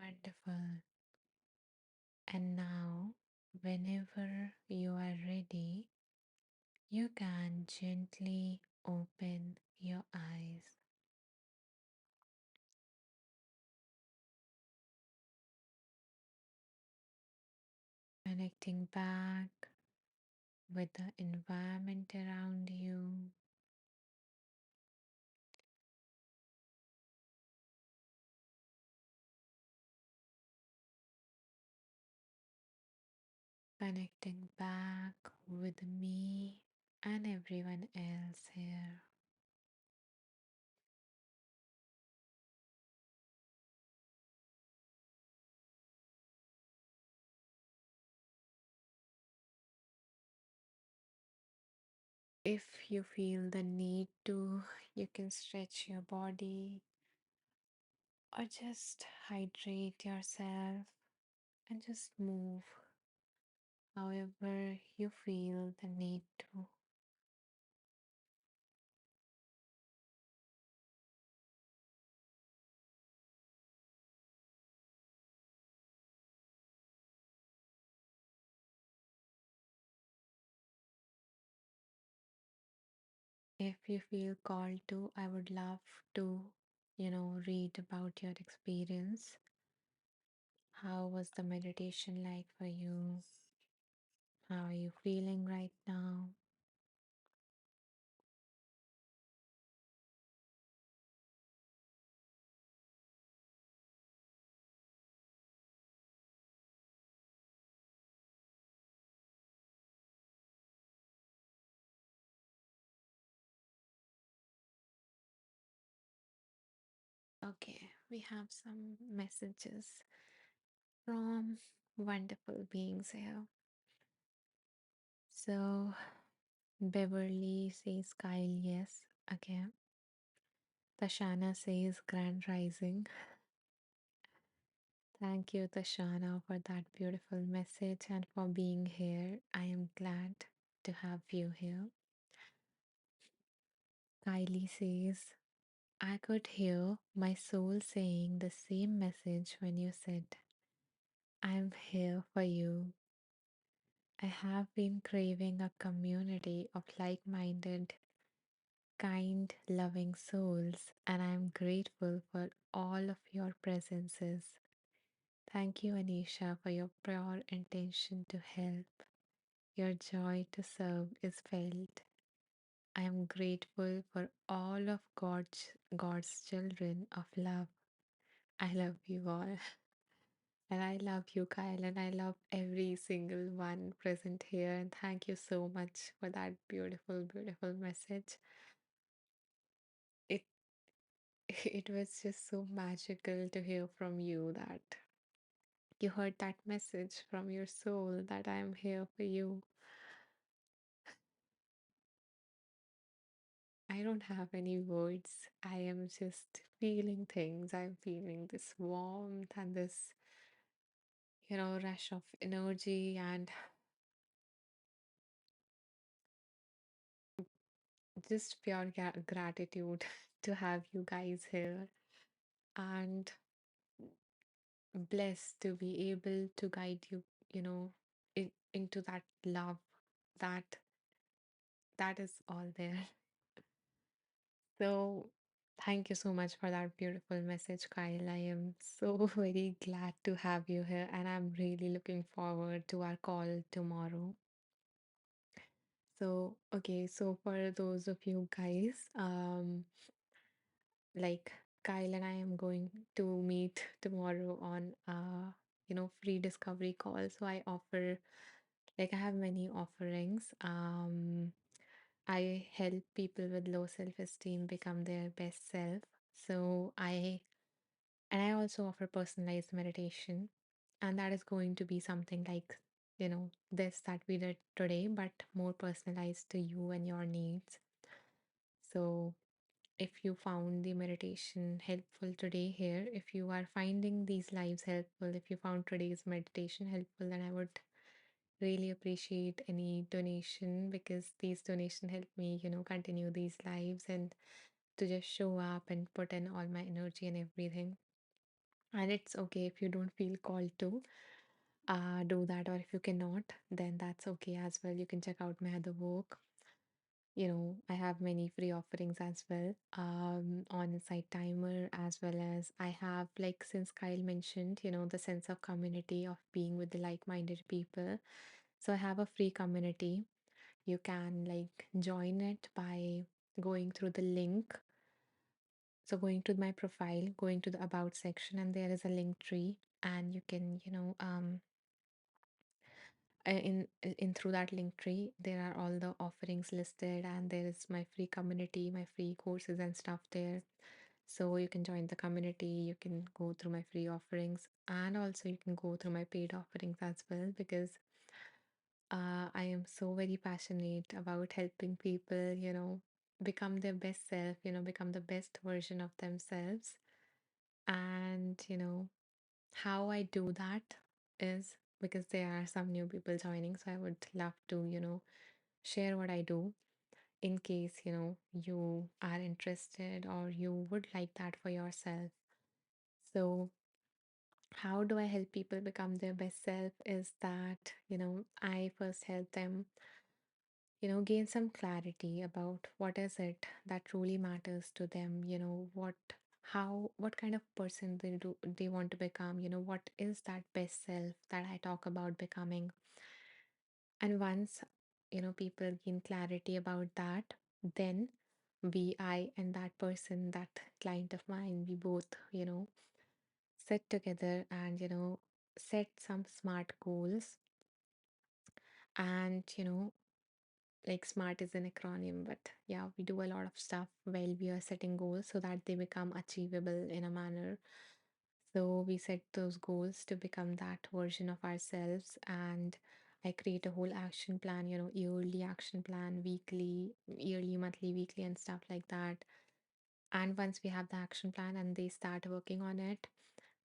Wonderful. And now, whenever you are ready, you can gently open your eyes, connecting back with the environment around you, connecting back with me and everyone else here. If you feel the need to, you can stretch your body or just hydrate yourself and just move however you feel the need to. If you feel called to, I would love to, read about your experience. How was the meditation like for you? How are you feeling right now? Okay, we have some messages from wonderful beings here. So, Beverly says, Kyle, yes. Okay. Tashana says, Grand Rising. Thank you, Tashana, for that beautiful message and for being here. I am glad to have you here. Kylie says, I could hear my soul saying the same message when you said, I'm here for you. I have been craving a community of like minded, kind, loving souls, and I'm grateful for all of your presences. Thank you, Anisha, for your pure intention to help. Your joy to serve is felt. I am grateful for all of God's children of love. I love you all. And I love you, Kyle, and I love every single one present here. And thank you so much for that beautiful, beautiful message. It it was just so magical to hear from you that you heard that message from your soul that I am here for you. I don't have any words. I am just feeling things. I'm feeling this warmth and this, rush of energy and just pure gratitude to have you guys here and blessed to be able to guide you, into that love that that is all there. So thank you so much for that beautiful message, Kyle. I am so very glad to have you here, and I'm really looking forward to our call tomorrow. So, okay, so for those of you guys, like Kyle and I am going to meet tomorrow on free discovery call. So I offer like I have many offerings. I help people with low self-esteem become their best self. So I also offer personalized meditation, and that is going to be something like, this that we did today, but more personalized to you and your needs. So if you found the meditation helpful today here, if you are finding these lives helpful, if you found today's meditation helpful, then I would really appreciate any donation because these donation help me, continue these lives and to just show up and put in all my energy and everything. And it's okay if you don't feel called to do that, or if you cannot, then that's okay as well. You can check out my other work. I have many free offerings as well, on Site Timer, as well as I have, like, since Kyle mentioned, the sense of community of being with the like-minded people. So I have a free community. You can like join it by going through the link. So going to my profile, going to the about section, and there is a link tree, and you can, in through that link tree, there are all the offerings listed, and there is my free community, my free courses and stuff there. So you can join the community, you can go through my free offerings, and also you can go through my paid offerings as well, because I am so very passionate about helping people, become their best self, become the best version of themselves. And, how I do that is because there are some new people joining. So I would love to, share what I do in case, you are interested or you would like that for yourself. So, how do I help people become their best self is that, I first help them, gain some clarity about what is it that truly matters to them, what kind of person they want to become, what is that best self that I talk about becoming. And once, people gain clarity about that, then I and that person, that client of mine, we both, sit together and, set some smart goals. And, like, SMART is an acronym, but yeah, we do a lot of stuff while we are setting goals so that they become achievable in a manner. So we set those goals to become that version of ourselves, and I create a whole action plan, yearly action plan, weekly, yearly, monthly, weekly, and stuff like that. And once we have the action plan and they start working on it,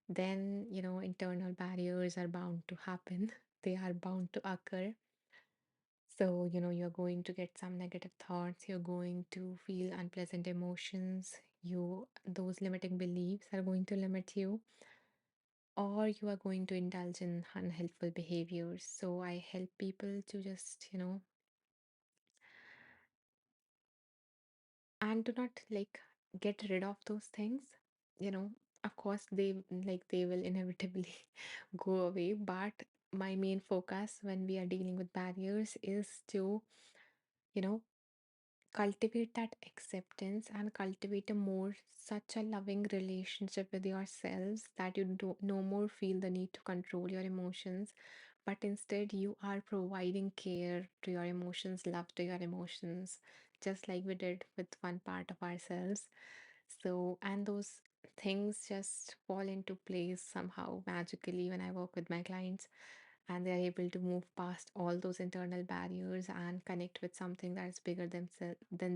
then, internal barriers are bound to happen. They are bound to occur. So, you're going to get some negative thoughts, you're going to feel unpleasant emotions, those limiting beliefs are going to limit you, or you are going to indulge in unhelpful behaviors. So, I help people to just, and do not like get rid of those things. You know, of course, they will inevitably go away, but my main focus when we are dealing with barriers is to, you know, cultivate that acceptance and cultivate a more such a loving relationship with yourselves that you do no more feel the need to control your emotions, but instead you are providing care to your emotions, love to your emotions, just like we did with one part of ourselves. So, and those things just fall into place somehow magically when I work with my clients, and they're able to move past all those internal barriers and connect with something that is bigger than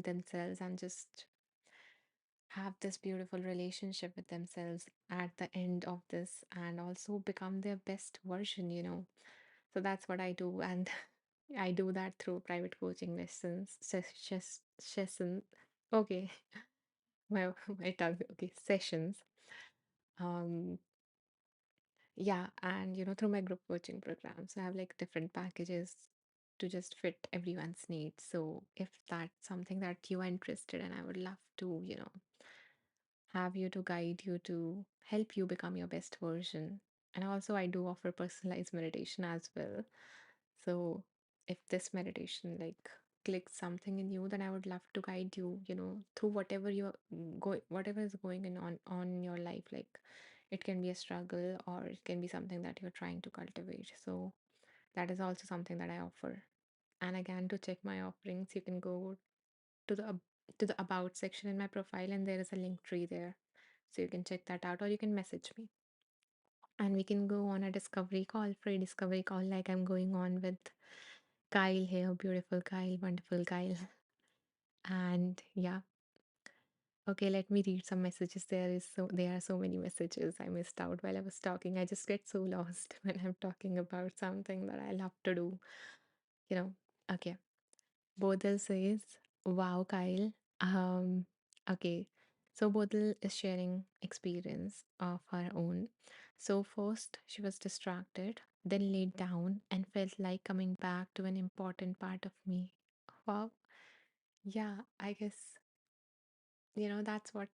themselves, and just have this beautiful relationship with themselves at the end of this, and also become their best version, So that's what I do, and I do that through private coaching lessons, sessions. Okay, my tongue. Okay, sessions. Um, Yeah, and through my group coaching programs, I have like different packages to just fit everyone's needs. So if that's something that you are interested in, I would love to, have you to guide you to help you become your best version. And also, I do offer personalized meditation as well. So if this meditation like clicks something in you, then I would love to guide you, through whatever whatever is going on your life. Like, it can be a struggle or it can be something that you're trying to cultivate. So that is also something that I offer. And again, to check my offerings, you can go to to the about section in my profile, and there is a link tree there. So you can check that out, or you can message me. And we can go on a discovery call, free discovery call, like I'm going on with Kyle here, beautiful Kyle, wonderful Kyle. And yeah, okay, let me read some messages. There are so many messages I missed out while I was talking. I just get so lost when I'm talking about something that I love to do, you know. Okay. Bodil says, wow, Kyle. Okay. So Bodil is sharing experience of her own. So first she was distracted, then laid down and felt like coming back to an important part of me. Wow. Yeah, I guess that's what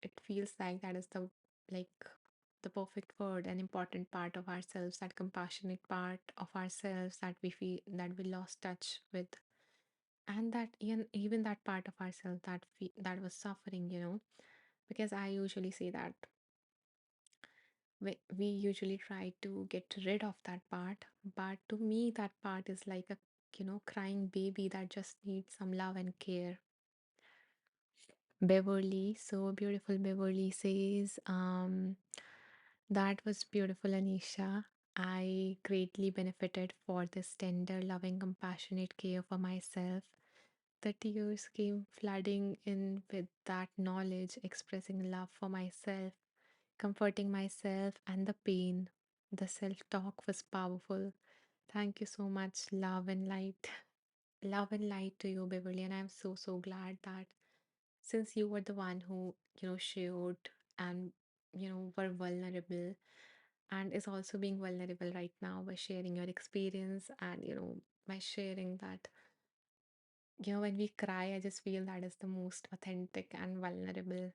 it feels like. That is like the perfect word, an important part of ourselves, that compassionate part of ourselves that we feel that we lost touch with, and that even that part of ourselves that was suffering, because I usually say that we usually try to get rid of that part, but to me that part is like a crying baby that just needs some love and care. Beverly, so beautiful. Beverly says, that was beautiful, Anisha. I greatly benefited for this tender, loving, compassionate care for myself. The tears came flooding in with that knowledge, expressing love for myself, comforting myself, and the pain. The self talk was powerful. Thank you so much. Love and light. Love and light to you, Beverly. And I'm so, so glad that since you were the one who shared and were vulnerable, and is also being vulnerable right now by sharing your experience, and by sharing that when we cry, I just feel that is the most authentic and vulnerable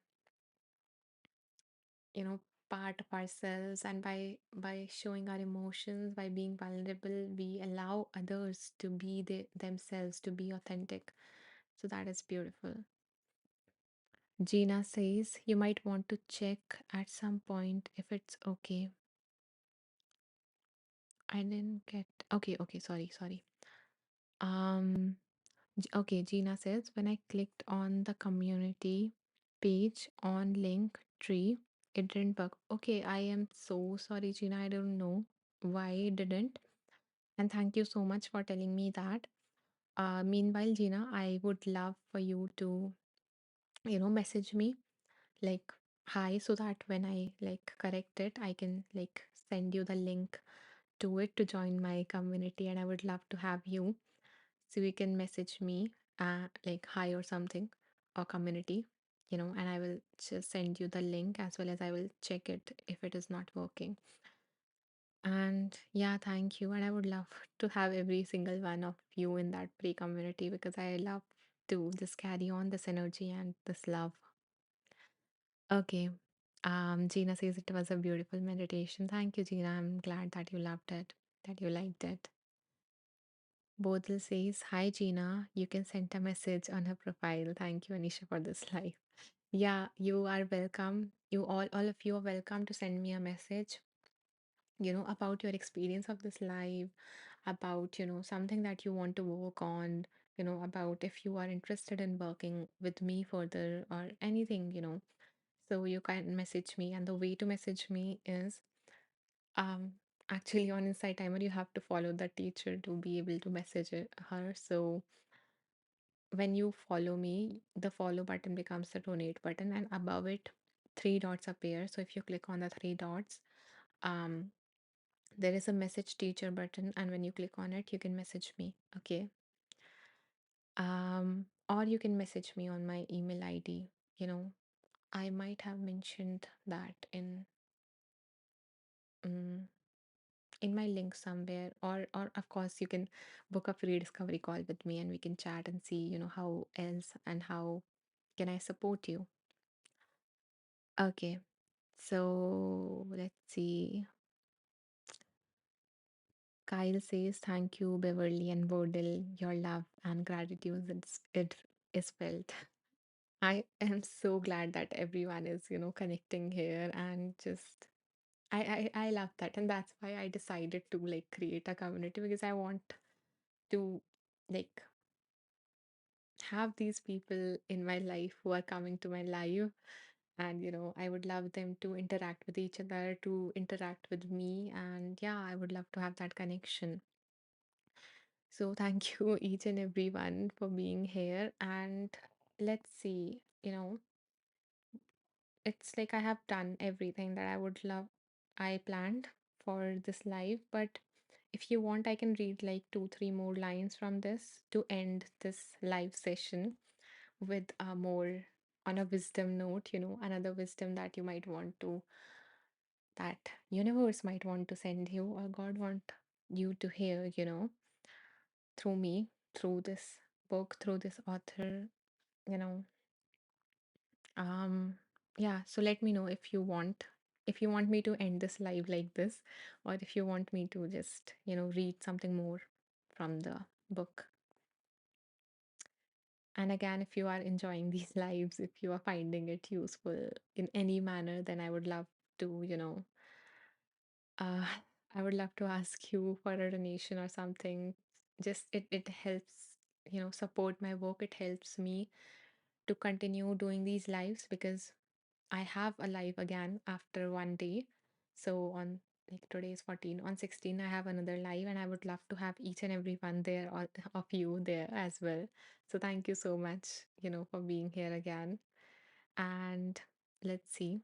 you know part of ourselves. And by showing our emotions, by being vulnerable, we allow others to be themselves, to be authentic. So that is beautiful. Gina says you might want to check at some point if it's okay. I didn't get. Okay, okay, sorry. Um, okay, Gina says when I clicked on the community page on link tree, it didn't work. Okay, I am so sorry, Gina. I don't know why it didn't. And thank you so much for telling me that. Meanwhile, Gina, I would love for you to, message me like hi, so that when I like correct it, I can like send you the link to it to join my community. And I would love to have you, so you can message me like hi or something, or community, and I will just send you the link, as well as I will check it if it is not working. And yeah, thank you. And I would love to have every single one of you in that pre community, because I love to just carry on this energy and this love. Okay. Gina says it was a beautiful meditation. Thank you, Gina. I'm glad that you loved it, that you liked it. Bodil says, hi, Gina. You can send a message on her profile. Thank you, Anisha, for this live. Yeah, you are welcome. All of you are welcome to send me a message, about your experience of this live, about, something that you want to work on, about if you are interested in working with me further or anything, So you can message me, and the way to message me is um actually on Insight Timer you have to follow the teacher to be able to message her. So when you follow me, the follow button becomes the donate button, and above it three dots appear. So if you click on the three dots, um there is a message teacher button, and when you click on it, you can message me. Okay. Or you can message me on my email ID. You know, I might have mentioned that um, in my link somewhere, or of course you can book a free discovery call with me, and we can chat and see, how else and how can I support you. Okay, so let's see. Kyle says thank you, Beverly and Bodil. Your love and gratitude it is felt. I am so glad that everyone is, connecting here, and just I love that. And that's why I decided to like create a community, because I want to like have these people in my life who are coming to my life. And I would love them to interact with each other, to interact with me, and yeah, I would love to have that connection. So thank you each and everyone for being here. And let's see, it's like I have done everything that I would love, I planned for this live. But if you want, I can read like two, three more lines from this to end this live session with more. on a wisdom note, another wisdom that you might want to, that universe might want to send you, or God want you to hear, through me, through this book, through this author, you know. Yeah, so let me know if you want me to end this live like this, or if you want me to just, read something more from the book. And again, if you are enjoying these lives, if you are finding it useful in any manner, then to, you know, uh, I would love to ask you for a donation or something. Just it helps, support my work. It helps me to continue doing these lives because I have a live again after one day. So on, like, today is 14, on 16 I have another live, and I would love to have each and every one there, all of you there as well. So thank you so much, for being here again. And let's see.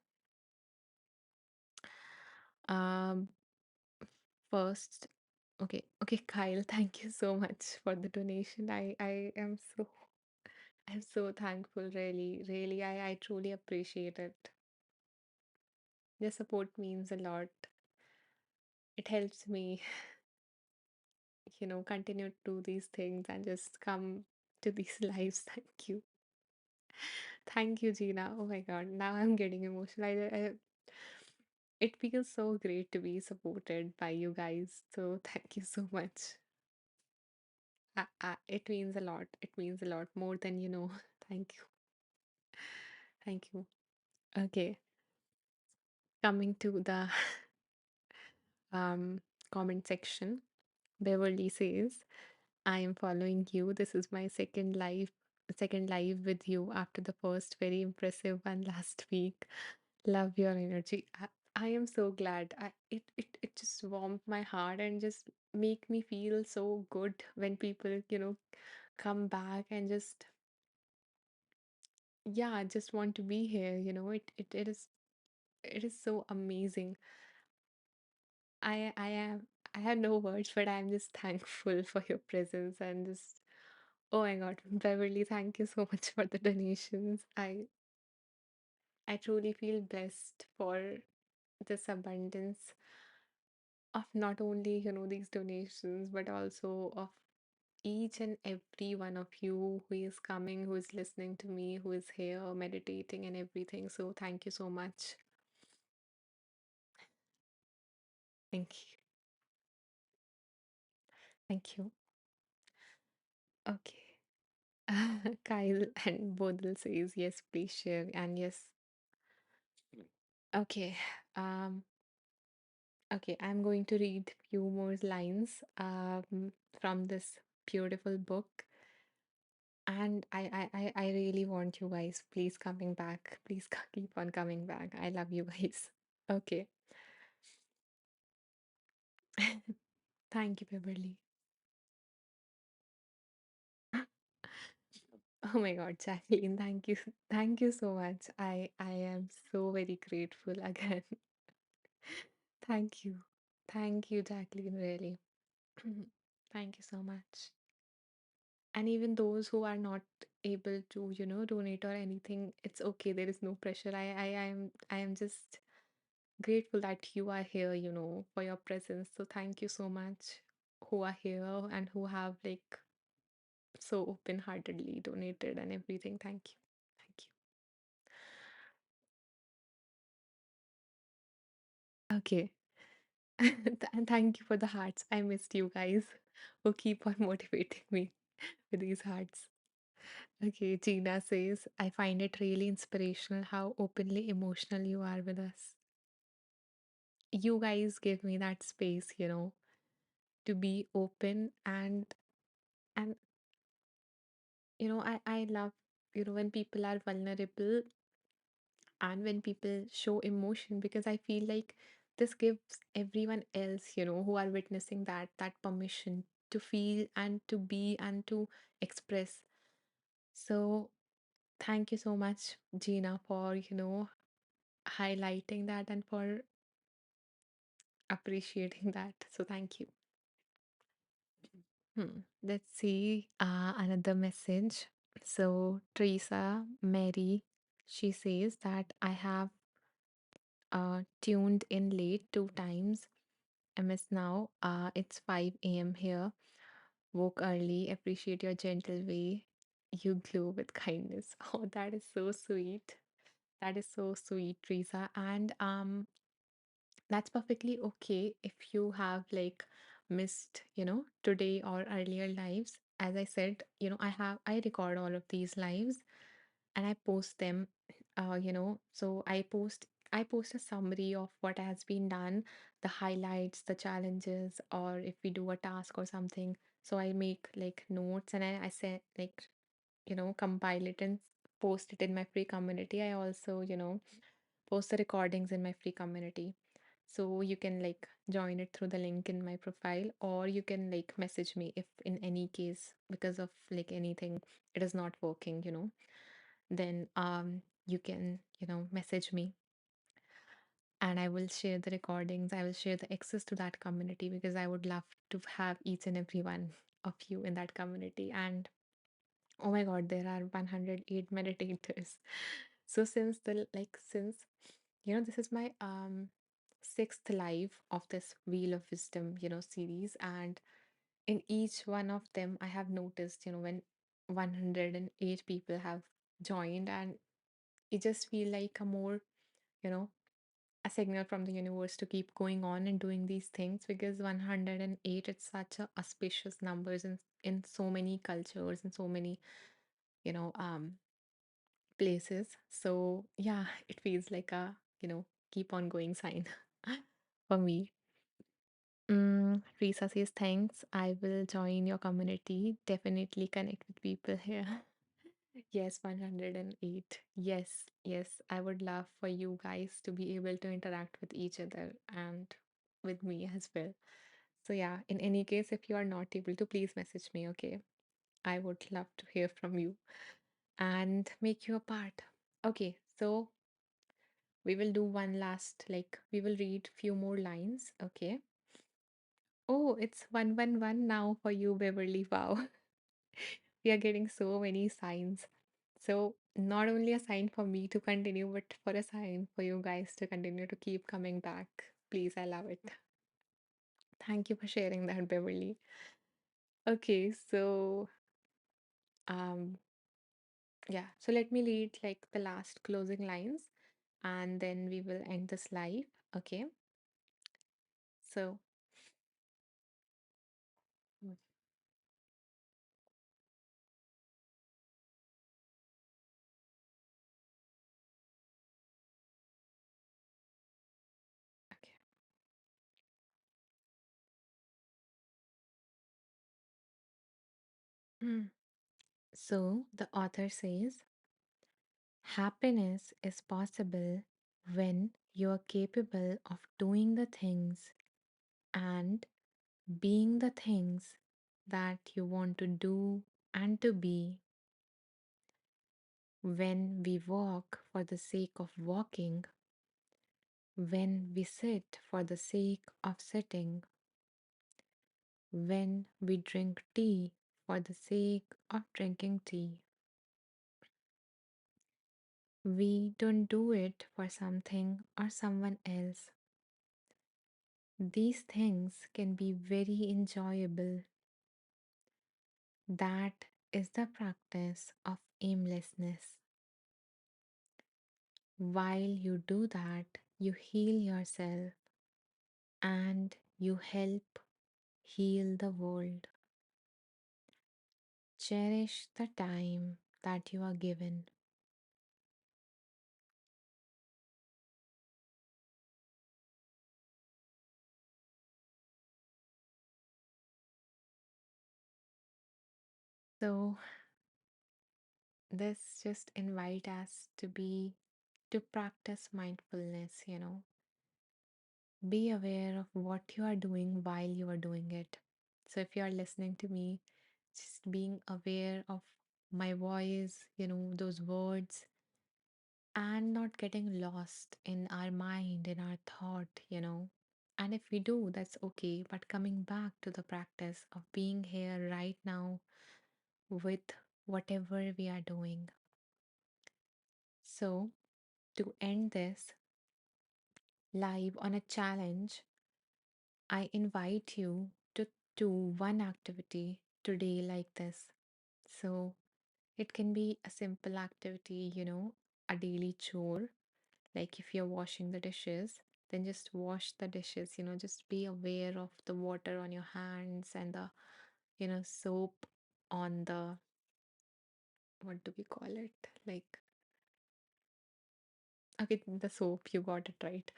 Um First, okay, Kyle, thank you so much for the donation. I'm so thankful, really, really. I truly appreciate it. Your support means a lot. It helps me, continue to do these things and just come to these lives. Thank you. Thank you, Gina. Oh my God. Now I'm getting emotional. It feels so great to be supported by you guys. So thank you so much. It means a lot. It means a lot more than you know. Thank you. Thank you. Okay. Coming to the um, comment section, Beverly says, I am following you. This is my second live with you after the first very impressive one last week. Love your energy. I am so glad. It just warmed my heart and just make me feel so good when people, come back and just, yeah, I just want to be here. It is so amazing. I have no words, but I'm just thankful for your presence and just, oh my God, Beverly, thank you so much for the donations. I truly feel blessed for this abundance of not only, these donations, but also of each and every one of you who is coming, who is listening to me, who is here meditating and everything. So thank you so much. Thank you. Thank you. Okay. Kyle and Bodil says yes, please share. And yes, okay. Um, okay, I'm going to read few more lines from this beautiful book. And I really want you guys, please coming back. Please keep on coming back. I love you guys. Okay. Thank you, Beverly. Oh my God, Jacqueline, thank you. Thank you so much. I am so very grateful again. Thank you. Thank you, Jacqueline, really. Thank you so much. And even those who are not able to, donate or anything, it's okay. There is no pressure. I am just grateful that you are here, for your presence. So thank you so much who are here and who have, like, so open-heartedly donated and everything. Thank you. Thank you. Okay. And thank you for the hearts. I missed you guys who keep on motivating me with these hearts. Okay, Gina says, I find it really inspirational how openly emotional you are with us. You guys give me that space, to be open, and I love, when people are vulnerable and when people show emotion, because I feel like this gives everyone else, who are witnessing that permission to feel and to be and to express. So thank you so much, Gina, for, highlighting that and for appreciating that. So thank you. Let's see another message. So Teresa, Mary. She says that I have tuned in late 2 times. I miss now. It's 5 a.m. here. Woke early. Appreciate your gentle way. You glow with kindness. Oh, that is so sweet. That is so sweet, Teresa. And that's perfectly okay if you have like missed, today or earlier lives. As I said, I record all of these lives and I post them. So I post a summary of what has been done, the highlights, the challenges, or if we do a task or something. So I make like notes and I say like, compile it and post it in my free community. I also, post the recordings in my free community. So you can like join it through the link in my profile, or you can like message me if in any case because of like anything it is not working, then you can, message me and I will share the recordings. I will share the access to that community because I would love to have each and every one of you in that community. And oh my God, there are 108 meditators. So since this is my sixth live of this Wheel of Wisdom, series, and in each one of them I have noticed, when 108 people have joined, and it just feel like a more, you know, a signal from the universe to keep going on and doing these things because 108 it's such a auspicious numbers in so many cultures and so many, you know, um places. So yeah, it feels like a, keep on going sign for me. Risa says thanks. I will join your community. Definitely connect with people here. Yes, 108. Yes, yes. I would love for you guys to be able to interact with each other and with me as well. So yeah, in any case, if you are not able to, please message me, okay? I would love to hear from you and make you a part. Okay, so we will do one last, like, we will read few more lines, okay? Oh, it's 111 now for you, Beverly. Wow. We are getting so many signs. So, not only a sign for me to continue, but for a sign for you guys to continue to keep coming back. Please, I love it. Thank you for sharing that, Beverly. Okay, so um yeah, so let me read like the last closing lines and then we will end this live. Okay. So mm, okay. Mm. So the author says happiness is possible when you are capable of doing the things and being the things that you want to do and to be. When we walk for the sake of walking, when we sit for the sake of sitting, when we drink tea for the sake of drinking tea, we don't do it for something or someone else. These things can be very enjoyable. That is the practice of aimlessness. While you do that, you heal yourself and you help heal the world. Cherish the time that you are given. So, this just invite us to practice mindfulness, be aware of what you are doing while you are doing it. So if you are listening to me, just being aware of my voice, those words, and not getting lost in our mind, in our thought, And if we do, that's okay. But coming back to the practice of being here right now with whatever we are doing. So, to end this live on a challenge, I invite you to do one activity today like this. So, it can be a simple activity, a daily chore. Like if you're washing the dishes, then just wash the dishes, just be aware of the water on your hands and the, soap on the, what do we call it? Like, okay, the soap, you got it right.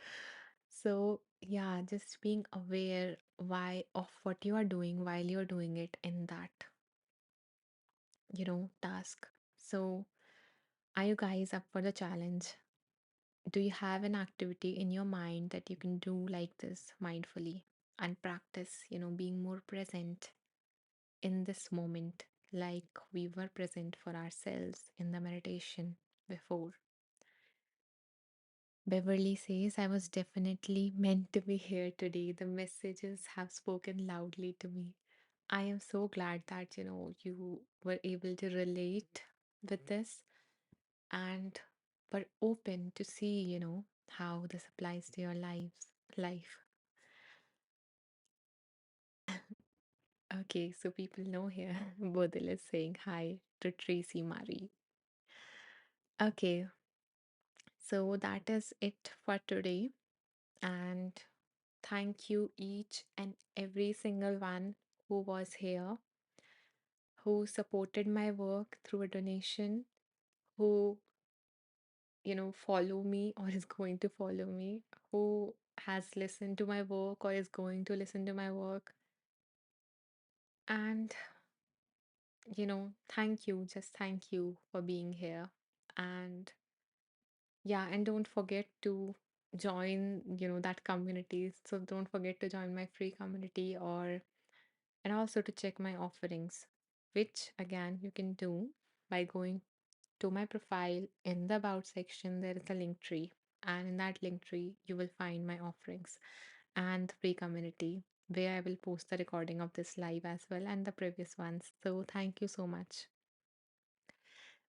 So, yeah, just being aware why of what you are doing while you're doing it in that, task. So, are you guys up for the challenge? Do you have an activity in your mind that you can do like this mindfully and practice, being more present in this moment, like we were present for ourselves in the meditation before? Beverly says, I was definitely meant to be here today. The messages have spoken loudly to me. I am so glad that, you were able to relate with this and were open to see, how this applies to your life. Okay, so people know here. Bodil is saying hi to Tracy Marie. Okay, so that is it for today. And thank you each and every single one who was here, who supported my work through a donation, who, follow me or is going to follow me, who has listened to my work or is going to listen to my work. And, thank you, just thank you for being here. And yeah, and don't forget to join, that community. So don't forget to join my free community or and also to check my offerings, which again you can do by going to my profile in the about section. There is a link tree, and in that link tree, you will find my offerings and the free community where I will post the recording of this live as well and the previous ones. So, thank you so much.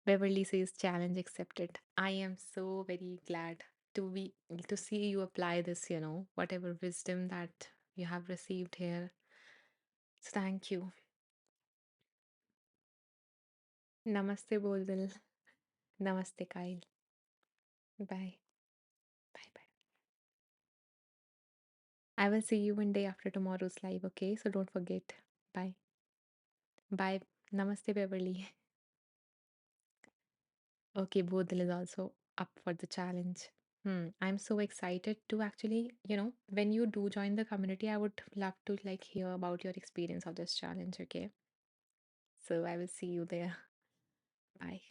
Beverly says challenge accepted. I am so very glad to see you apply this, whatever wisdom that you have received here. So thank you. Namaste, Bodil. Namaste, Kyle. Bye. Bye bye. I will see you one day after tomorrow's live, okay? So don't forget. Bye. Bye. Namaste, Beverly. Okay, Bodil is also up for the challenge. I'm so excited to actually, when you do join the community, I would love to like hear about your experience of this challenge, okay? So I will see you there. Bye.